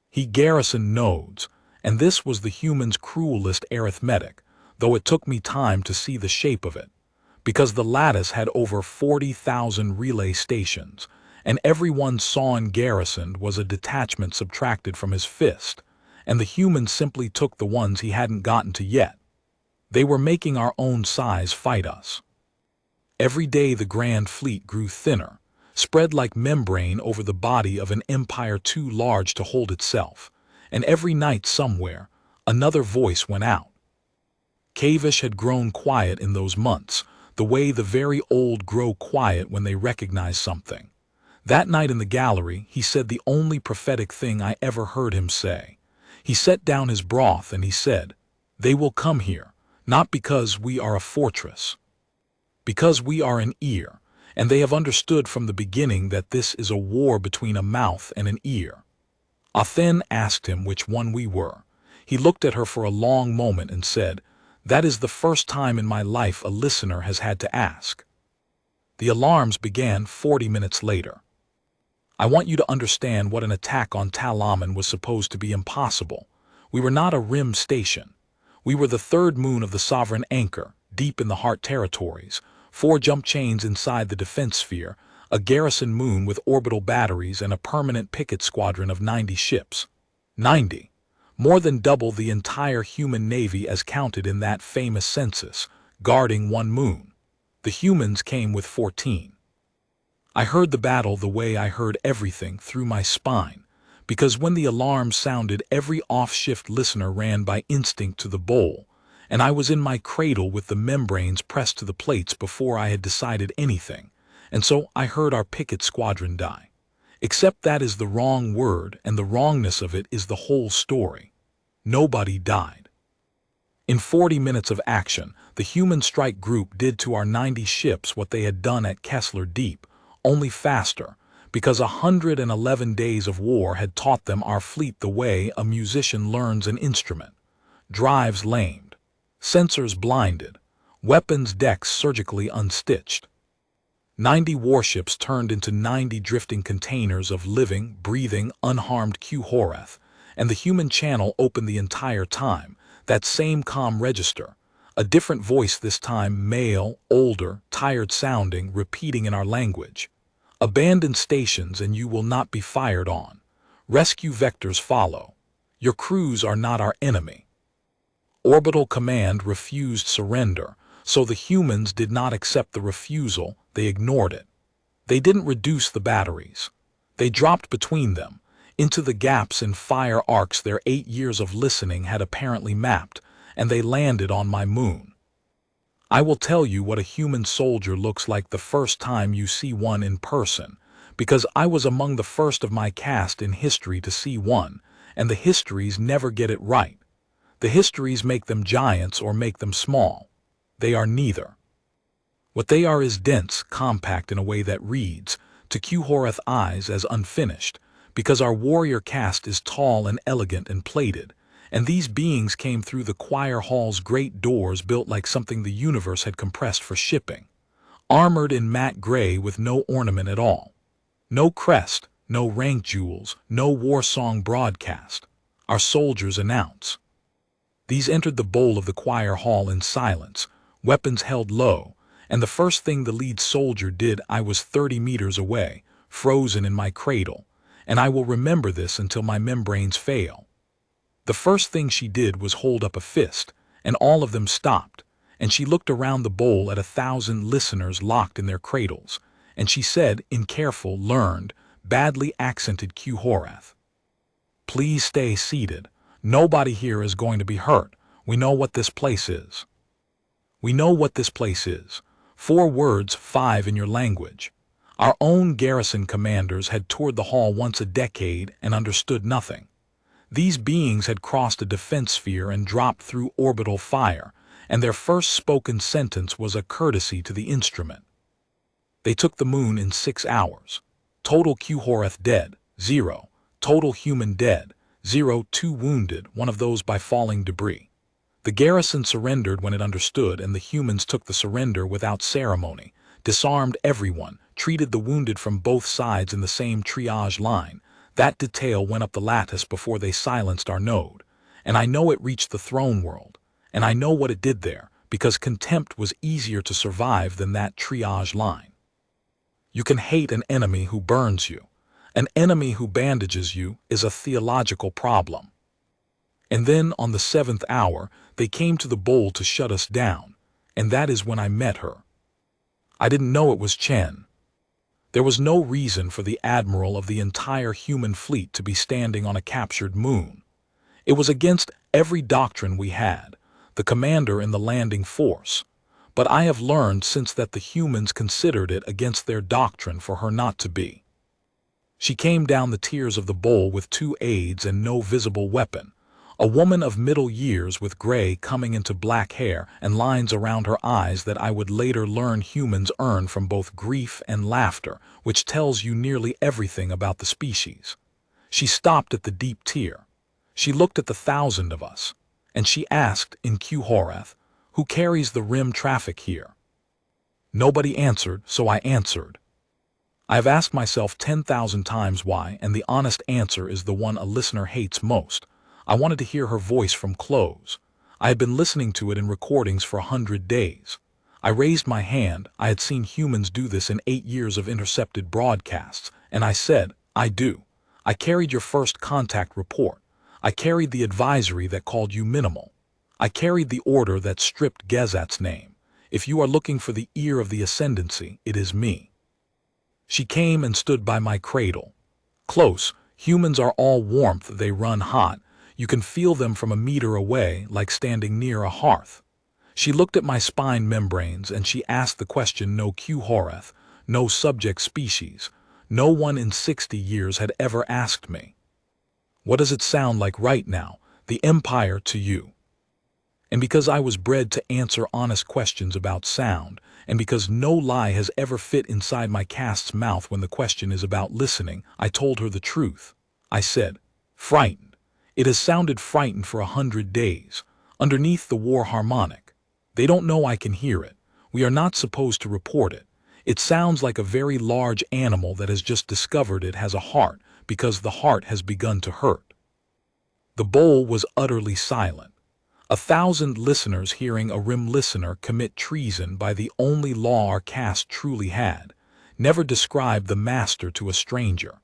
Speaker 1: He garrisoned nodes, and this was the human's cruelest arithmetic, though it took me time to see the shape of it, because the lattice had over 40,000 relay stations, and every one Sawn garrisoned was a detachment subtracted from his fist, and the human simply took the ones he hadn't gotten to yet. They were making our own size fight us. Every day the grand fleet grew thinner, spread like membrane over the body of an empire too large to hold itself, and every night somewhere, another voice went out. Kavish had grown quiet in those months, the way the very old grow quiet when they recognize something. That night in the gallery, he said the only prophetic thing I ever heard him say. He set down his broth and he said, "They will come here, not because we are a fortress, because we are an ear, and they have understood from the beginning that this is a war between a mouth and an ear." I then asked him which one we were. He looked at her for a long moment and said, "That is the first time in my life a listener has had to ask." The alarms began 40 minutes later. I want you to understand what an attack on Tal-Amun was supposed to be impossible. We were not a rim station. We were the third moon of the sovereign anchor, deep in the heart territories, 4 jump chains inside the defense sphere, a garrison moon with orbital batteries and a permanent picket squadron of 90 ships. 90. More than double the entire human navy as counted in that famous census, guarding 1 moon. The humans came with 14. I heard the battle the way I heard everything, through my spine, because when the alarm sounded, every off-shift listener ran by instinct to the bowl, and I was in my cradle with the membranes pressed to the plates before I had decided anything, and so I heard our picket squadron die. Except that is the wrong word, and the wrongness of it is the whole story. Nobody died. In 40 minutes of action, the human strike group did to our 90 ships what they had done at Kessler Deep, only faster, because 111 days of war had taught them our fleet the way a musician learns an instrument. Drives lamed, sensors blinded, weapons decks surgically unstitched. 90 warships turned into 90 drifting containers of living, breathing, unharmed Q-Horeth, and the human channel opened the entire time, that same comm register, a different voice this time, male, older, tired-sounding, repeating in our language. "Abandon stations and you will not be fired on. Rescue vectors follow. Your crews are not our enemy." Orbital Command refused surrender, so the humans did not accept the refusal, they ignored it. They didn't reduce the batteries. They dropped between them, into the gaps in fire arcs their 8 years of listening had apparently mapped, and they landed on my moon. I will tell you what a human soldier looks like the first time you see one in person, because I was among the first of my caste in history to see one, and the histories never get it right. The histories make them giants or make them small. They are neither. What they are is dense, compact in a way that reads, to Q-Horeth eyes, as unfinished, because our warrior caste is tall and elegant and plated, and these beings came through the choir hall's great doors built like something the universe had compressed for shipping, armored in matte gray with no ornament at all. No crest, no rank jewels, no war song broadcast. Our soldiers announce. These entered the bowl of the choir hall in silence, weapons held low, and the first thing the lead soldier did, I was 30 meters away, frozen in my cradle, and I will remember this until my membranes fail. The first thing she did was hold up a fist, and all of them stopped, and she looked around the bowl at 1,000 listeners locked in their cradles, and she said in careful, learned, badly accented Q-Horeth, "Please stay seated. Nobody here is going to be hurt. We know what this place is. We know what this place is. 4 words, 5 in your language. Our own garrison commanders had toured the hall once a decade and understood nothing. These beings had crossed a defense sphere and dropped through orbital fire, and their first spoken sentence was a courtesy to the instrument. They took the moon in 6 hours. Total Q-Horeth dead, 0. Total human dead, 0. 2 wounded, one of those by falling debris. The garrison surrendered when it understood, and the humans took the surrender without ceremony, disarmed everyone, treated the wounded from both sides in the same triage line. That detail went up the lattice before they silenced our node, and I know it reached the throne world, and I know what it did there, because contempt was easier to survive than that triage line. You can hate an enemy who burns you. An enemy who bandages you is a theological problem. And then on the 7th hour, they came to the bowl to shut us down, and that is when I met her. I didn't know it was Chen. There was no reason for the admiral of the entire human fleet to be standing on a captured moon. It was against every doctrine we had. the commander in the landing force. But I have learned since that the humans considered it against their doctrine for her not to be. She came down the tiers of the bowl with 2 aides and no visible weapon. A woman of middle years with gray coming into black hair and lines around her eyes that I would later learn humans earn from both grief and laughter, which tells you nearly everything about the species. She stopped at the deep tier. She looked at the 1,000 of us, and she asked in Choir, "Who carries the rim traffic here?" Nobody answered, so I answered. I have asked myself 10,000 times why, and the honest answer is the one a listener hates most. I wanted to hear her voice from close. I had been listening to it in recordings for 100 days. I raised my hand. I had seen humans do this in 8 years of intercepted broadcasts, and I said, "I do. I carried your first contact report. I carried the advisory that called you minimal. I carried the order that stripped Gezat's name. If you are looking for the ear of the ascendancy, it is me." She came and stood by my cradle. Close, humans are all warmth, they run hot. You can feel them from a meter away, like standing near a hearth. She looked at my spine membranes and she asked the question no Q-Horeth, no subject species. No one in 60 years had ever asked me. What does it sound like right now, the Empire to you? And because I was bred to answer honest questions about sound, and because no lie has ever fit inside my cast's mouth when the question is about listening, I told her the truth. I said, "Frightened. It has sounded frightened for 100 days, underneath the war harmonic. They don't know I can hear it. We are not supposed to report it. It sounds like a very large animal that has just discovered it has a heart, because the heart has begun to hurt." The bowl was utterly silent. 1,000 listeners hearing a rim listener commit treason by the only law our caste truly had. Never describe the master to a stranger.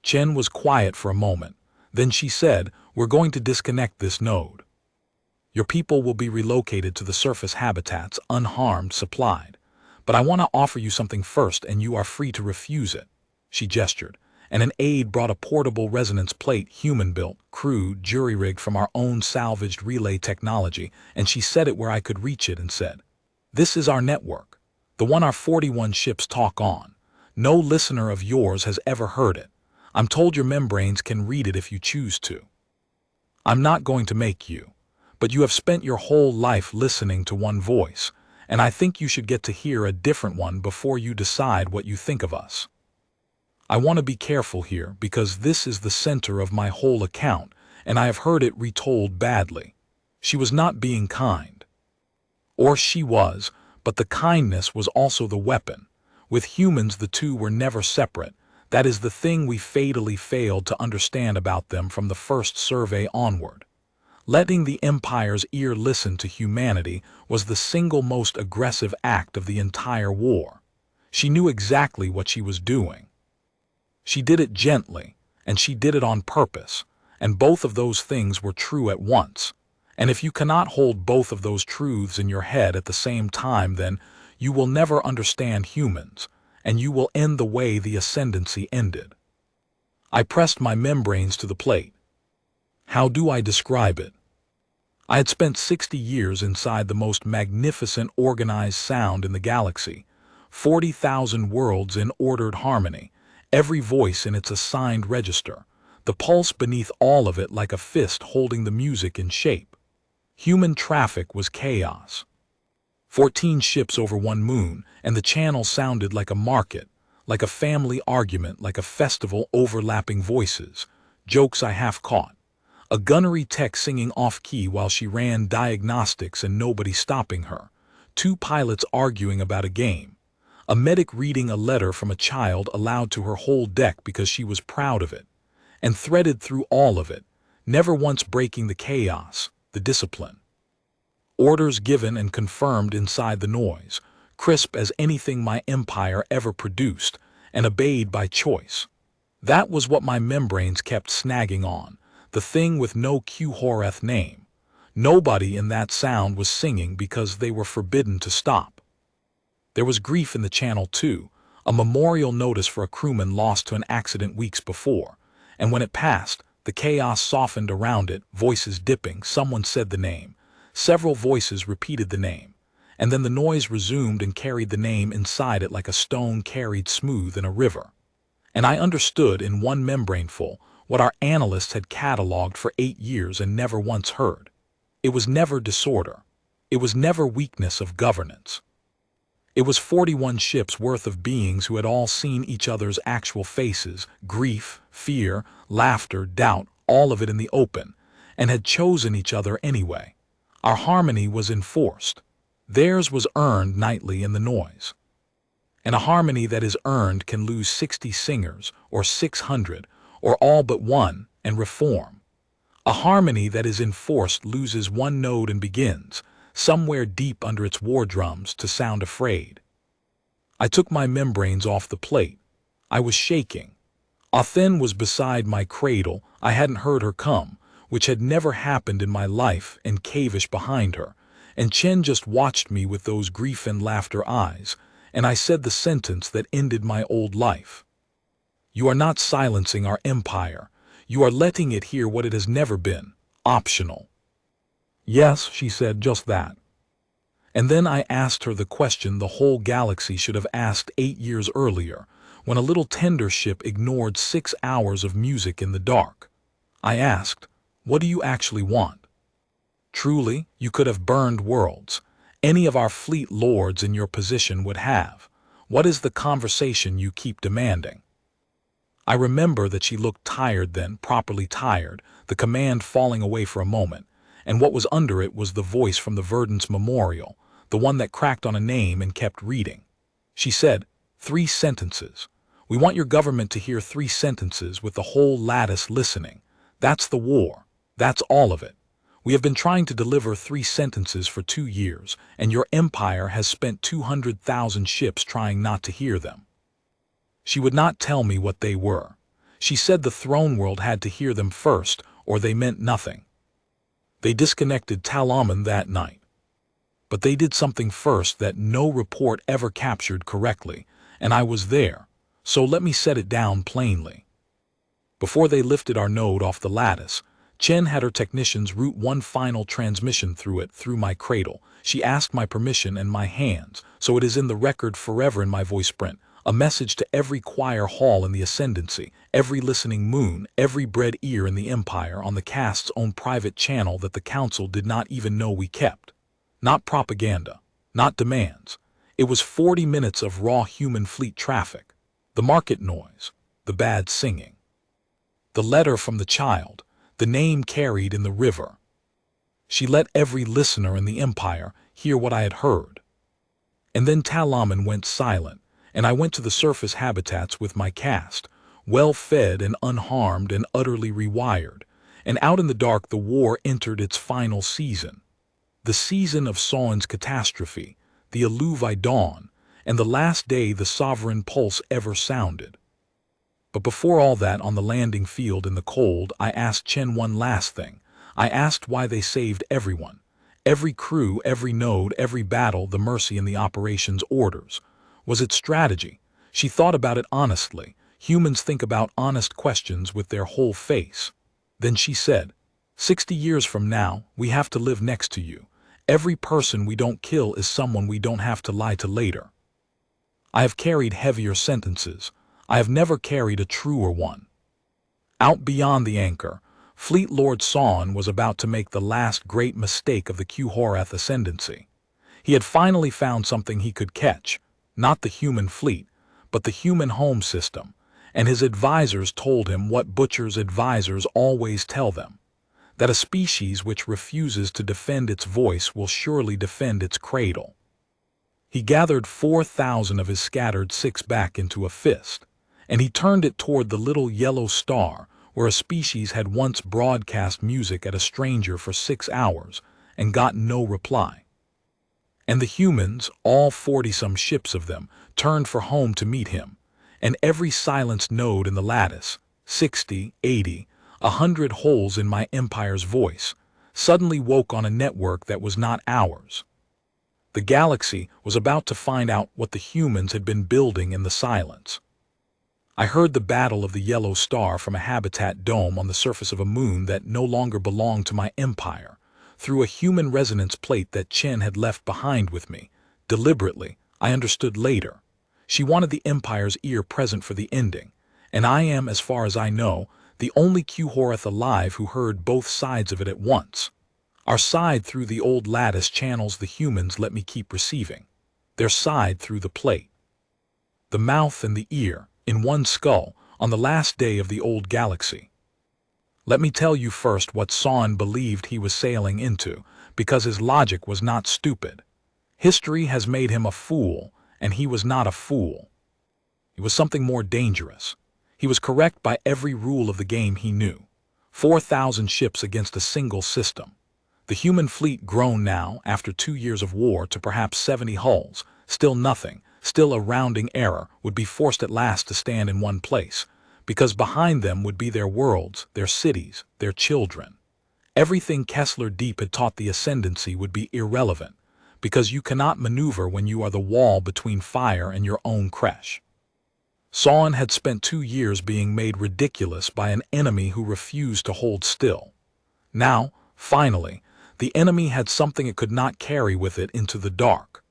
Speaker 1: Chen was quiet for a moment. Then she said, "We're going to disconnect this node. Your people will be relocated to the surface habitats, unharmed, supplied. But I want to offer you something first, and you are free to refuse it." She gestured, and an aide brought a portable resonance plate, human-built, crude, jury-rigged from our own salvaged relay technology, and she set it where I could reach it and said, "This is our network, the one our 41 ships talk on. No listener of yours has ever heard it. I'm told your membranes can read it if you choose to. I'm not going to make you, but you have spent your whole life listening to one voice, and I think you should get to hear a different one before you decide what you think of us. I want to be careful here because this is the center of my whole account, and I have heard it retold badly." She was not being kind. Or she was, but the kindness was also the weapon. With humans, the two were never separate. That is the thing we fatally failed to understand about them from the first survey onward. Letting the Empire's ear listen to humanity was the single most aggressive act of the entire war. She knew exactly what she was doing. She did it gently, and she did it on purpose, and both of those things were true at once. And if you cannot hold both of those truths in your head at the same time, then you will never understand humans, and you will end the way the ascendancy ended. I pressed my membranes to the plate. How do I describe it? I had spent 60 years inside the most magnificent organized sound in the galaxy, 40,000 worlds in ordered harmony, every voice in its assigned register, the pulse beneath all of it like a fist holding the music in shape. Human traffic was chaos. 14 ships over one moon, and the channel sounded like a market, like a family argument, like a festival, overlapping voices, jokes I half caught. A gunnery tech singing off-key while she ran diagnostics and nobody stopping her. 2 pilots arguing about a game. A medic reading a letter from a child aloud to her whole deck because she was proud of it. And threaded through all of it, never once breaking the chaos, the discipline. Orders given and confirmed inside the noise, crisp as anything my empire ever produced, and obeyed by choice. That was what my membranes kept snagging on, the thing with no Q-Horeth name. Nobody in that sound was singing because they were forbidden to stop. There was grief in the channel too, a memorial notice for a crewman lost to an accident weeks before, and when it passed, the chaos softened around it, voices dipping, someone said the name. Several voices repeated the name, and then the noise resumed and carried the name inside it like a stone carried smooth in a river. And I understood in one membraneful what our analysts had catalogued for 8 years and never once heard. It was never disorder. It was never weakness of governance. It was 41 ships worth of beings who had all seen each other's actual faces, grief, fear, laughter, doubt, all of it in the open, and had chosen each other anyway. Our harmony was enforced. Theirs was earned nightly in the noise. And a harmony that is earned can lose 60 singers, or 600, or all but one, and reform. A harmony that is enforced loses one note and begins, somewhere deep under its war drums, to sound afraid. I took my membranes off the plate. I was shaking. Athen was beside my cradle. I hadn't heard her come, which had never happened in my life, and Kavish behind her, and Chen just watched me with those grief and laughter eyes, and I said the sentence that ended my old life. You are not silencing our empire. You are letting it hear what it has never been, optional. Yes, she said just that. And then I asked her the question the whole galaxy should have asked 8 years earlier, when a little tender ship ignored 6 hours of music in the dark. I asked, what do you actually want? Truly, you could have burned worlds. Any of our fleet lords in your position would have. What is the conversation you keep demanding? I remember that she looked tired then, properly tired, the command falling away for a moment, and what was under it was the voice from the Verdance Memorial, the one that cracked on a name and kept reading. She said, 3 sentences. We want your government to hear 3 sentences with the whole lattice listening. That's the war. That's all of it. We have been trying to deliver 3 sentences for 2 years, and your empire has spent 200,000 ships trying not to hear them. She would not tell me what they were. She said the throne world had to hear them first, or they meant nothing. They disconnected Tal-Amun that night. But they did something first that no report ever captured correctly, and I was there, so let me set it down plainly. Before they lifted our node off the lattice, Chen had her technicians route one final transmission through it, through my cradle. She asked my permission and my hands, so it is in the record forever in my voice print, a message to every choir hall in the Ascendancy, every listening moon, every bred ear in the Empire on the cast's own private channel that the Council did not even know we kept. Not propaganda, not demands. It was 40 minutes of raw human fleet traffic, the market noise, the bad singing. The letter from the child, the name carried in the river. She let every listener in the Empire hear what I had heard. And then Tal-Amun went silent, and I went to the surface habitats with my cast, well-fed and unharmed and utterly rewired, and out in the dark the war entered its final season. The season of Sawan's catastrophe, the Aluvi dawn, and the last day the sovereign pulse ever sounded. But before all that, on the landing field in the cold, I asked Chen one last thing. I asked why they saved everyone. Every crew, every node, every battle, the mercy and the operations orders. Was it strategy? She thought about it honestly. Humans think about honest questions with their whole face. Then she said, 60 years from now, we have to live next to you. Every person we don't kill is someone we don't have to lie to later. I have carried heavier sentences. I have never carried a truer one. Out beyond the anchor, Fleet Lord Sawan was about to make the last great mistake of the Quhorath Ascendancy. He had finally found something he could catch, not the human fleet, but the human home system, and his advisors told him what Butcher's advisors always tell them, that a species which refuses to defend its voice will surely defend its cradle. He gathered 4,000 of his scattered 6 back into a fist, and he turned it toward the little yellow star where a species had once broadcast music at a stranger for 6 hours and got no reply. And the humans, all 40-some ships of them, turned for home to meet him, and every silenced node in the lattice, 60, 80, 100 holes in my empire's voice, suddenly woke on a network that was not ours. The galaxy was about to find out what the humans had been building in the silence. I heard the battle of the yellow star from a habitat dome on the surface of a moon that no longer belonged to my empire, through a human resonance plate that Chen had left behind with me. Deliberately, I understood later. She wanted the Empire's ear present for the ending, and I am, as far as I know, the only Choir alive who heard both sides of it at once. Our side through the old lattice channels the humans let me keep receiving. Their side through the plate. The mouth and the ear, in one skull, on the last day of the old galaxy. Let me tell you first what Son believed he was sailing into, because his logic was not stupid. History has made him a fool, and he was not a fool. He was something more dangerous. He was correct by every rule of the game he knew. 4,000 ships against a single system. The human fleet grown now, after 2 years of war, to perhaps 70 hulls, still nothing, still a rounding error, would be forced at last to stand in one place, because behind them would be their worlds, their cities, their children. Everything Kessler Deep had taught the ascendancy would be irrelevant, because you cannot maneuver when you are the wall between fire and your own creche. Son had spent 2 years being made ridiculous by an enemy who refused to hold still. Now, finally, the enemy had something it could not carry with it into the dark.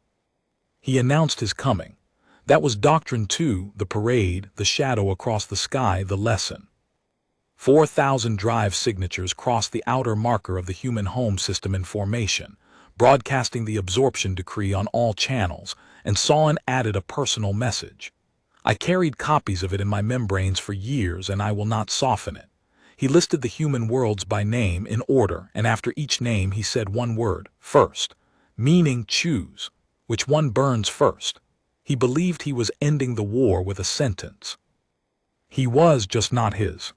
Speaker 1: He announced his coming. That was Doctrine 2, the parade, the shadow across the sky, the lesson. 4,000 drive signatures crossed the outer marker of the human home system in formation, broadcasting the absorption decree on all channels, and Son added a personal message. I carried copies of it in my membranes for years, and I will not soften it. He listed the human worlds by name in order, and after each name he said one word, first, meaning choose, which one burns first. He believed he was ending the war with a sentence. He was just not his.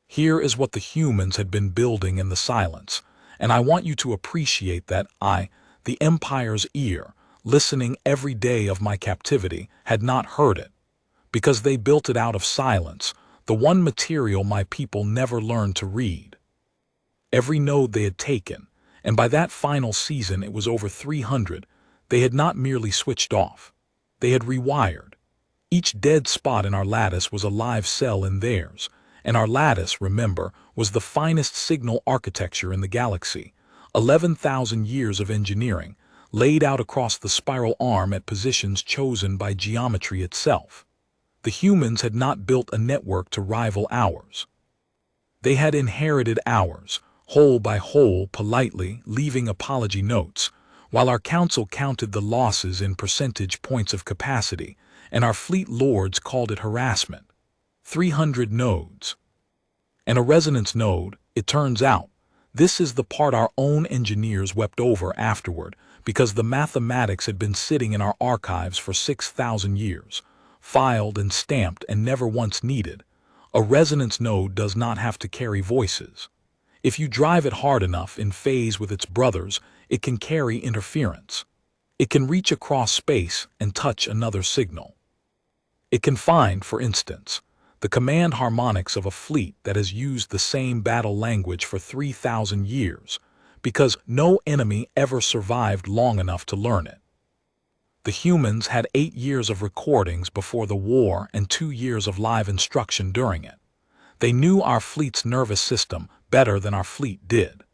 Speaker 1: Here is what the humans had been building in the silence, and I want you to appreciate that I, the Empire's ear, listening every day of my captivity, had not heard it, because they built it out of silence, the one material my people never learned to read. Every node they had taken, and by that final season it was over 300, they had not merely switched off. They had rewired. Each dead spot in our lattice was a live cell in theirs, and our lattice, remember, was the finest signal architecture in the galaxy, 11,000 years of engineering, laid out across the spiral arm at positions chosen by geometry itself. The humans had not built a network to rival ours. They had inherited ours, hole by hole, politely, leaving apology notes, while our council counted the losses in percentage points of capacity, and our fleet lords called it harassment. 300 nodes. And a resonance node, it turns out, this is the part our own engineers wept over afterward, because the mathematics had been sitting in our archives for 6,000 years, filed and stamped and never once needed. A resonance node does not have to carry voices. If you drive it hard enough in phase with its brothers, it can carry interference. It can reach across space and touch another signal. It can find, for instance, the command harmonics of a fleet that has used the same battle language for 3,000 years, because no enemy ever survived long enough to learn it. The humans had 8 years of recordings before the war and 2 years of live instruction during it. They knew our fleet's nervous system better than our fleet did.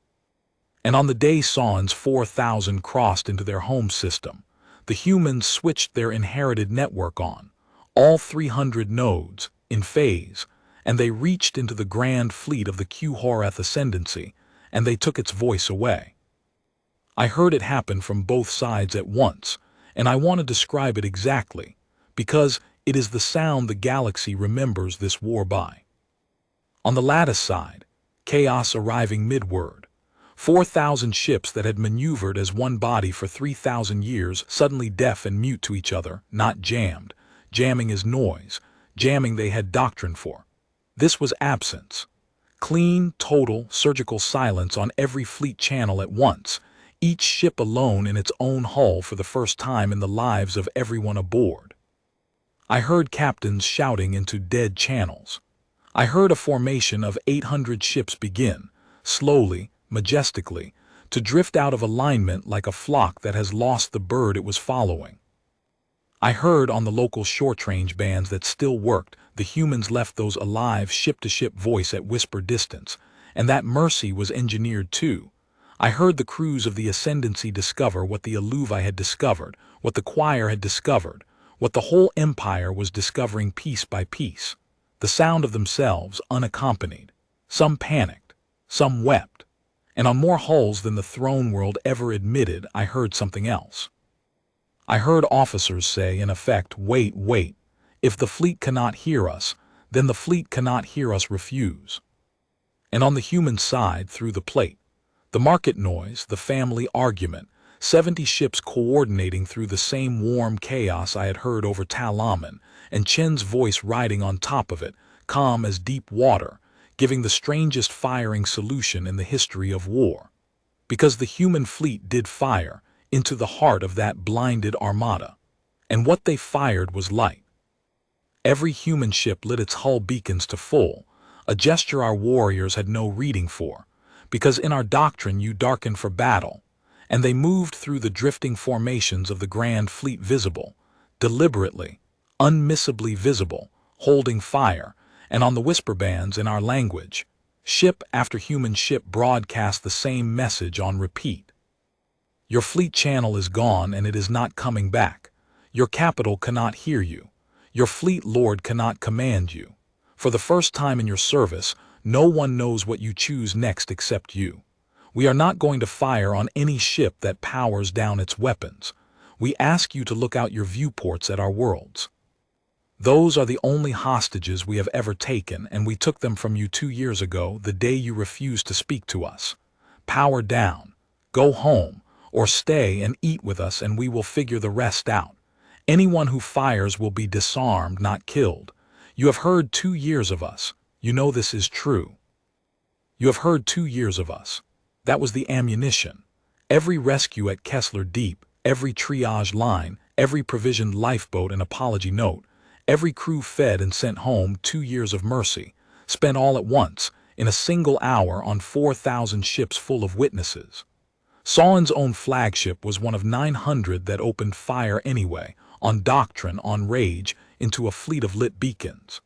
Speaker 1: And on the day Son's 4,000 crossed into their home system, the humans switched their inherited network on, all 300 nodes, in phase, and they reached into the grand fleet of the Choir ascendancy, and they took its voice away. I heard it happen from both sides at once, and I want to describe it exactly, because it is the sound the galaxy remembers this war by. On the lattice side, chaos arriving midward. 4,000 ships that had maneuvered as one body for 3,000 years, suddenly deaf and mute to each other, not jammed. Jamming is noise. Jamming they had doctrine for. This was absence. Clean, total, surgical silence on every fleet channel at once, each ship alone in its own hull for the first time in the lives of everyone aboard. I heard captains shouting into dead channels. I heard a formation of 800 ships begin, slowly, majestically, to drift out of alignment like a flock that has lost the bird it was following. I heard on the local short-range bands that still worked, the humans left those alive ship-to-ship voice at whisper distance, and that mercy was engineered too. I heard the crews of the Ascendancy discover what the Aluvi had discovered, what the Choir had discovered, what the whole empire was discovering piece by piece. The sound of themselves unaccompanied. Some panicked, some wept. And on more hulls than the throne world ever admitted, I heard something else. I heard officers say, in effect, wait, wait. If the fleet cannot hear us, then the fleet cannot hear us refuse. And on the human side, through the plate, the market noise, the family argument, 70 ships coordinating through the same warm chaos I had heard over Tal-Amun, and Chen's voice riding on top of it, calm as deep water, giving the strangest firing solution in the history of war. Because the human fleet did fire into the heart of that blinded armada. And what they fired was light. Every human ship lit its hull beacons to full, a gesture our warriors had no reading for, because in our doctrine you darken for battle, and they moved through the drifting formations of the grand fleet visible, deliberately, unmissably visible, holding fire, and on the whisper bands in our language, ship after human ship broadcast the same message on repeat. Your fleet channel is gone and it is not coming back. Your capital cannot hear you. Your fleet lord cannot command you. For the first time in your service, no one knows what you choose next except you. We are not going to fire on any ship that powers down its weapons. We ask you to look out your viewports at our worlds. Those are the only hostages we have ever taken, and we took them from you 2 years ago, the day you refused to speak to us. Power down, go home, or stay and eat with us and we will figure the rest out. Anyone who fires will be disarmed, not killed. You have heard 2 years of us. You know this is true. You have heard 2 years of us. That was the ammunition. Every rescue at Kessler Deep, every triage line, every provisioned lifeboat and apology note, every crew fed and sent home, 2 years of mercy, spent all at once, in a single hour on 4,000 ships full of witnesses. Sawan's own flagship was one of 900 that opened fire anyway, on doctrine, on rage, into a fleet of lit beacons.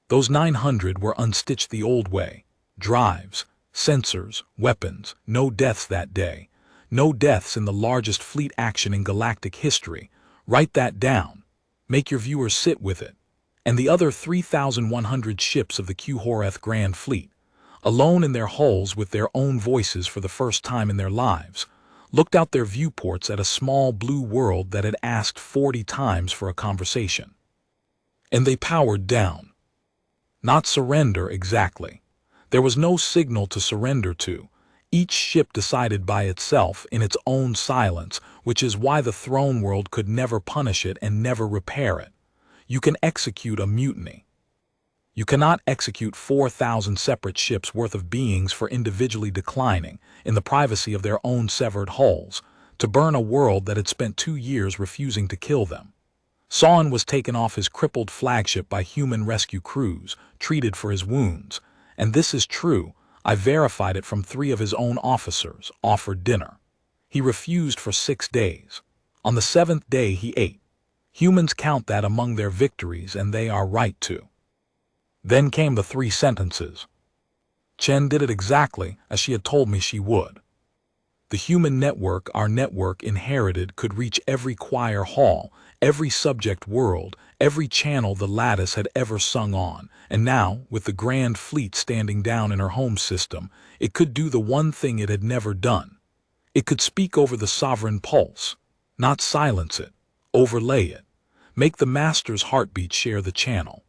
Speaker 1: Those 900 were unstitched the old way. Drives, sensors, weapons, no deaths that day. No deaths in the largest fleet action in galactic history. Write that down. Make your viewers sit with it. And the other 3,100 ships of the Q-Horeth Grand Fleet, alone in their hulls with their own voices for the first time in their lives, looked out their viewports at a small blue world that had asked 40 times for a conversation. And they powered down. Not surrender exactly. There was no signal to surrender to. Each ship decided by itself in its own silence, which is why the throne world could never punish it and never repair it. You can execute a mutiny. You cannot execute 4,000 separate ships worth of beings for individually declining, in the privacy of their own severed hulls, to burn a world that had spent 2 years refusing to kill them. Sawan was taken off his crippled flagship by human rescue crews, treated for his wounds, and this is true. I verified it from 3 of his own officers, offered dinner. He refused for 6 days. On the 7th day he ate. Humans count that among their victories, and they are right to. Then came the 3 sentences. Chen did it exactly as she had told me she would. The human network our network inherited could reach every choir hall, every subject world, every channel the lattice had ever sung on, and now, with the Grand Fleet standing down in her home system, it could do the one thing it had never done. It could speak over the sovereign pulse, not silence it, overlay it, make the master's heartbeat share the channel.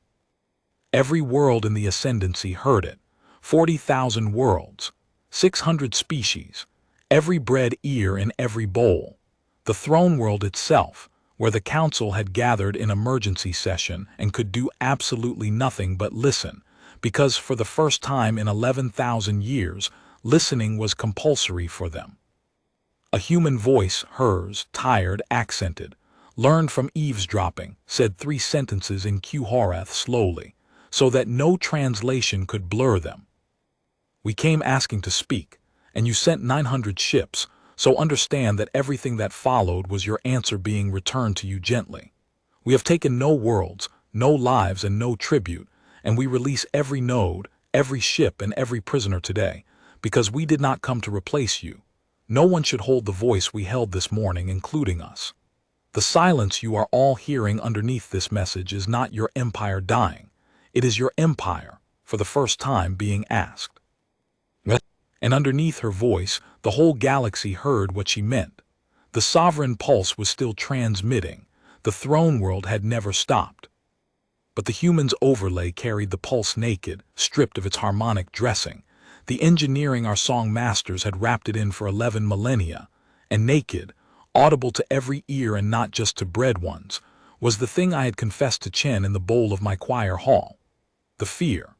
Speaker 1: Every world in the Ascendancy heard it, 40,000 worlds, 600 species, every bred ear in every bowl. The throne world itself, where the council had gathered in emergency session and could do absolutely nothing but listen, because for the first time in 11,000 years, listening was compulsory for them. A human voice, hers, tired, accented, learned from eavesdropping, said 3 sentences in Q-Horeth slowly, so that no translation could blur them. We came asking to speak, and you sent 900 ships, so understand that everything that followed was your answer being returned to you gently. We have taken no worlds, no lives, and no tribute, and we release every node, every ship, and every prisoner today, because we did not come to replace you. No one should hold the voice we held this morning, including us. The silence you are all hearing underneath this message is not your empire dying. It is your empire, for the first time, being asked. And underneath her voice, the whole galaxy heard what she meant. The sovereign pulse was still transmitting. The throne world had never stopped. But the human's overlay carried the pulse naked, stripped of its harmonic dressing. The engineering our song masters had wrapped it in for 11 millennia, and naked, audible to every ear and not just to bred ones, was the thing I had confessed to Chen in the bowl of my choir hall. The fear.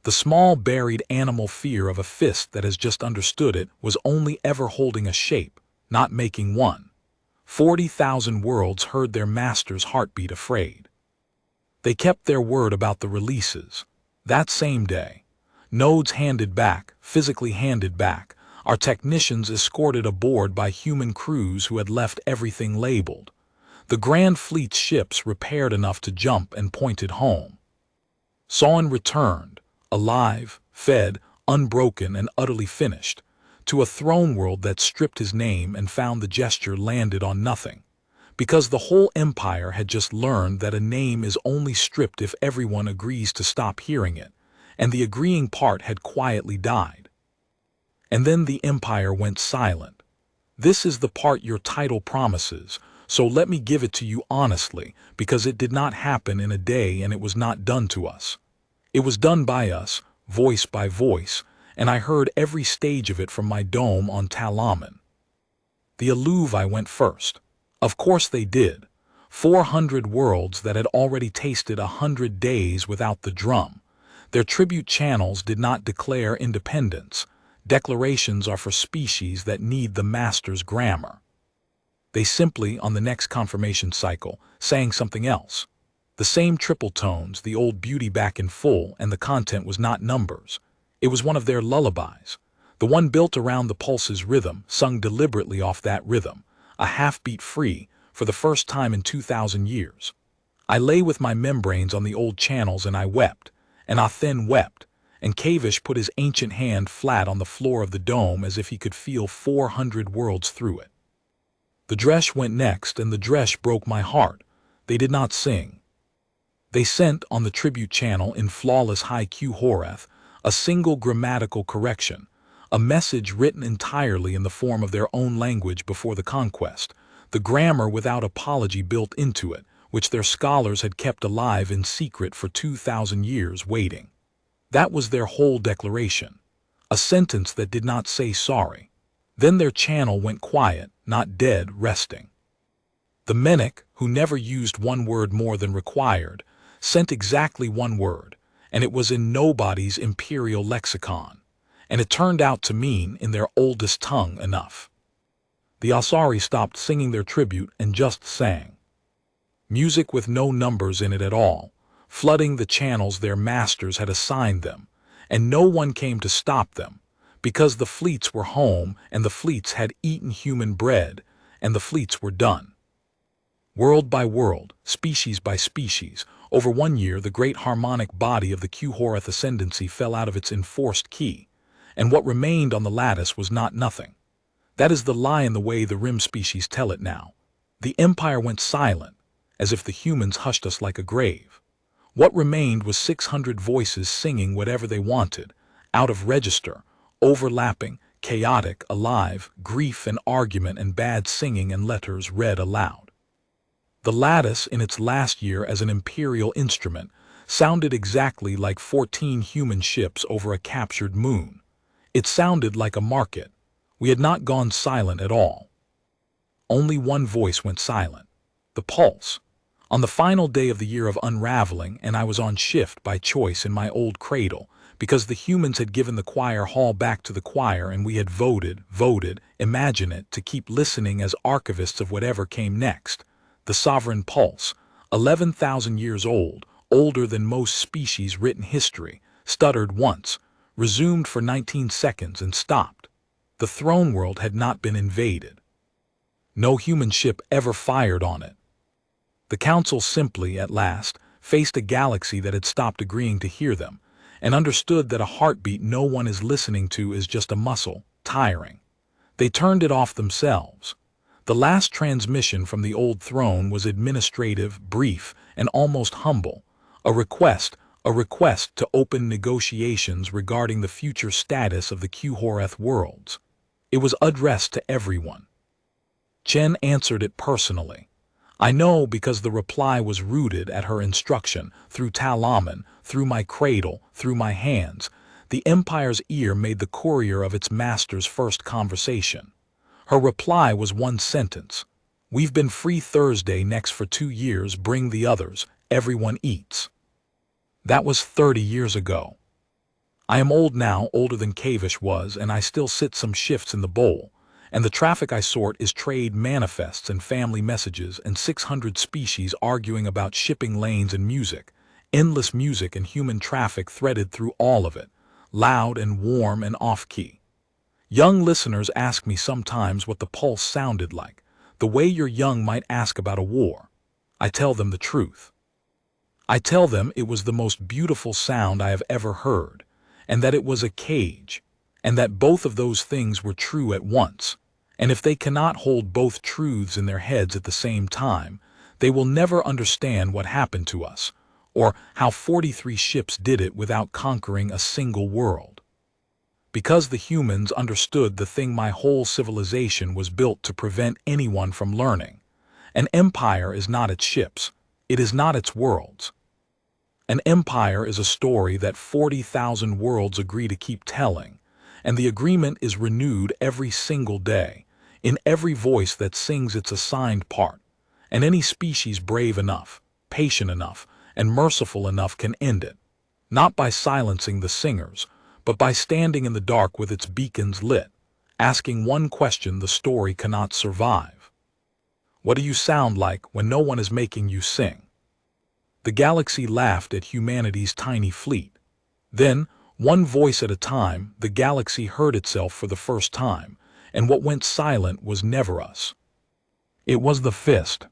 Speaker 1: The small buried animal fear of a fist that has just understood it was only ever holding a shape, not making one. 40,000 worlds heard their master's heartbeat afraid. They kept their word about the releases. That same day, nodes handed back, physically handed back, our technicians escorted aboard by human crews who had left everything labeled. The Grand Fleet's ships repaired enough to jump and pointed home. Sawan returned, alive, fed, unbroken and utterly finished, to a throne world that stripped his name and found the gesture landed on nothing. Because the whole empire had just learned that a name is only stripped if everyone agrees to stop hearing it, and the agreeing part had quietly died. And then the empire went silent. This is the part your title promises, so let me give it to you honestly, because it did not happen in a day and it was not done to us. It was done by us, voice by voice, and I heard every stage of it from my dome on Tal-Amun. The Aluvi went first. Of course they did. 400 worlds that had already tasted 100 days without the drum. Their tribute channels did not declare independence. Declarations are for species that need the master's grammar. They simply, on the next confirmation cycle, sang something else. The same triple tones, the old beauty back in full, and the content was not numbers. It was one of their lullabies. The one built around the pulse's rhythm, sung deliberately off that rhythm, a half-beat free, for the first time in 2,000 years. I lay with my membranes on the old channels and I wept, and Athen wept, and Kavish put his ancient hand flat on the floor of the dome as if he could feel 400 worlds through it. The Dresh went next, and the Dresh broke my heart. They did not sing. They sent on the tribute channel in flawless high Q Horeth a single grammatical correction, a message written entirely in the form of their own language before the conquest, the grammar without apology built into it, which their scholars had kept alive in secret for 2,000 years waiting. That was their whole declaration, a sentence that did not say sorry. Then their channel went quiet, not dead, resting. The Menek, who never used one word more than required, sent exactly one word, and it was in nobody's imperial lexicon, and it turned out to mean, in their oldest tongue, enough. The Asari stopped singing their tribute and just sang. Music with no numbers in it at all, flooding the channels their masters had assigned them, and no one came to stop them, because the fleets were home and the fleets had eaten human bread, and the fleets were done. World by world, species by species, over 1 year the great harmonic body of the Q-Horeth ascendancy fell out of its enforced key, and what remained on the lattice was not nothing. That is the lie in the way the Rim species tell it now. The empire went silent, as if the humans hushed us like a grave. What remained was 600 voices singing whatever they wanted, out of register, overlapping, chaotic, alive, grief and argument and bad singing and letters read aloud. The lattice, in its last year as an imperial instrument, sounded exactly like 14 human ships over a captured moon. It sounded like a market. We had not gone silent at all. Only one voice went silent. The pulse. On the final day of the year of unraveling, and I was on shift by choice in my old cradle, because the humans had given the choir hall back to the choir and we had voted, imagine it, to keep listening as archivists of whatever came next. The sovereign pulse, 11,000 years old, older than most species' written history, stuttered once, resumed for 19 seconds and stopped. The throne world had not been invaded. No human ship ever fired on it. The council simply, at last, faced a galaxy that had stopped agreeing to hear them, and understood that a heartbeat no one is listening to is just a muscle, tiring. They turned it off themselves. The last transmission from the old throne was administrative, brief, and almost humble, a request to open negotiations regarding the future status of the Quhoreth worlds. It was addressed to everyone. Chen answered it personally. I know because the reply was rooted at her instruction, through Tal-Amun, through my cradle, through my hands. The Empire's ear made the courier of its master's first conversation. Her reply was one sentence. We've been free Thursday next for 2 years, bring the others, everyone eats. That was 30 years ago. I am old now, older than Kavish was, and I still sit some shifts in the bowl. And the traffic I sort is trade manifests and family messages and 600 species arguing about shipping lanes and music, endless music and human traffic threaded through all of it, loud and warm and off-key. Young listeners ask me sometimes what the pulse sounded like, the way your young might ask about a war. I tell them the truth. I tell them it was the most beautiful sound I have ever heard, and that it was a cage, and that both of those things were true at once. And if they cannot hold both truths in their heads at the same time, they will never understand what happened to us, or how 43 ships did it without conquering a single world. Because the humans understood the thing my whole civilization was built to prevent anyone from learning. An empire is not its ships, it is not its worlds. An empire is a story that 40,000 worlds agree to keep telling, and the agreement is renewed every single day, in every voice that sings its assigned part, and any species brave enough, patient enough, and merciful enough can end it, not by silencing the singers, but by standing in the dark with its beacons lit, asking one question the story cannot survive. What do you sound like when no one is making you sing? The galaxy laughed at humanity's tiny fleet. Then, one voice at a time, the galaxy heard itself for the first time, and what went silent was never us. It was the fist.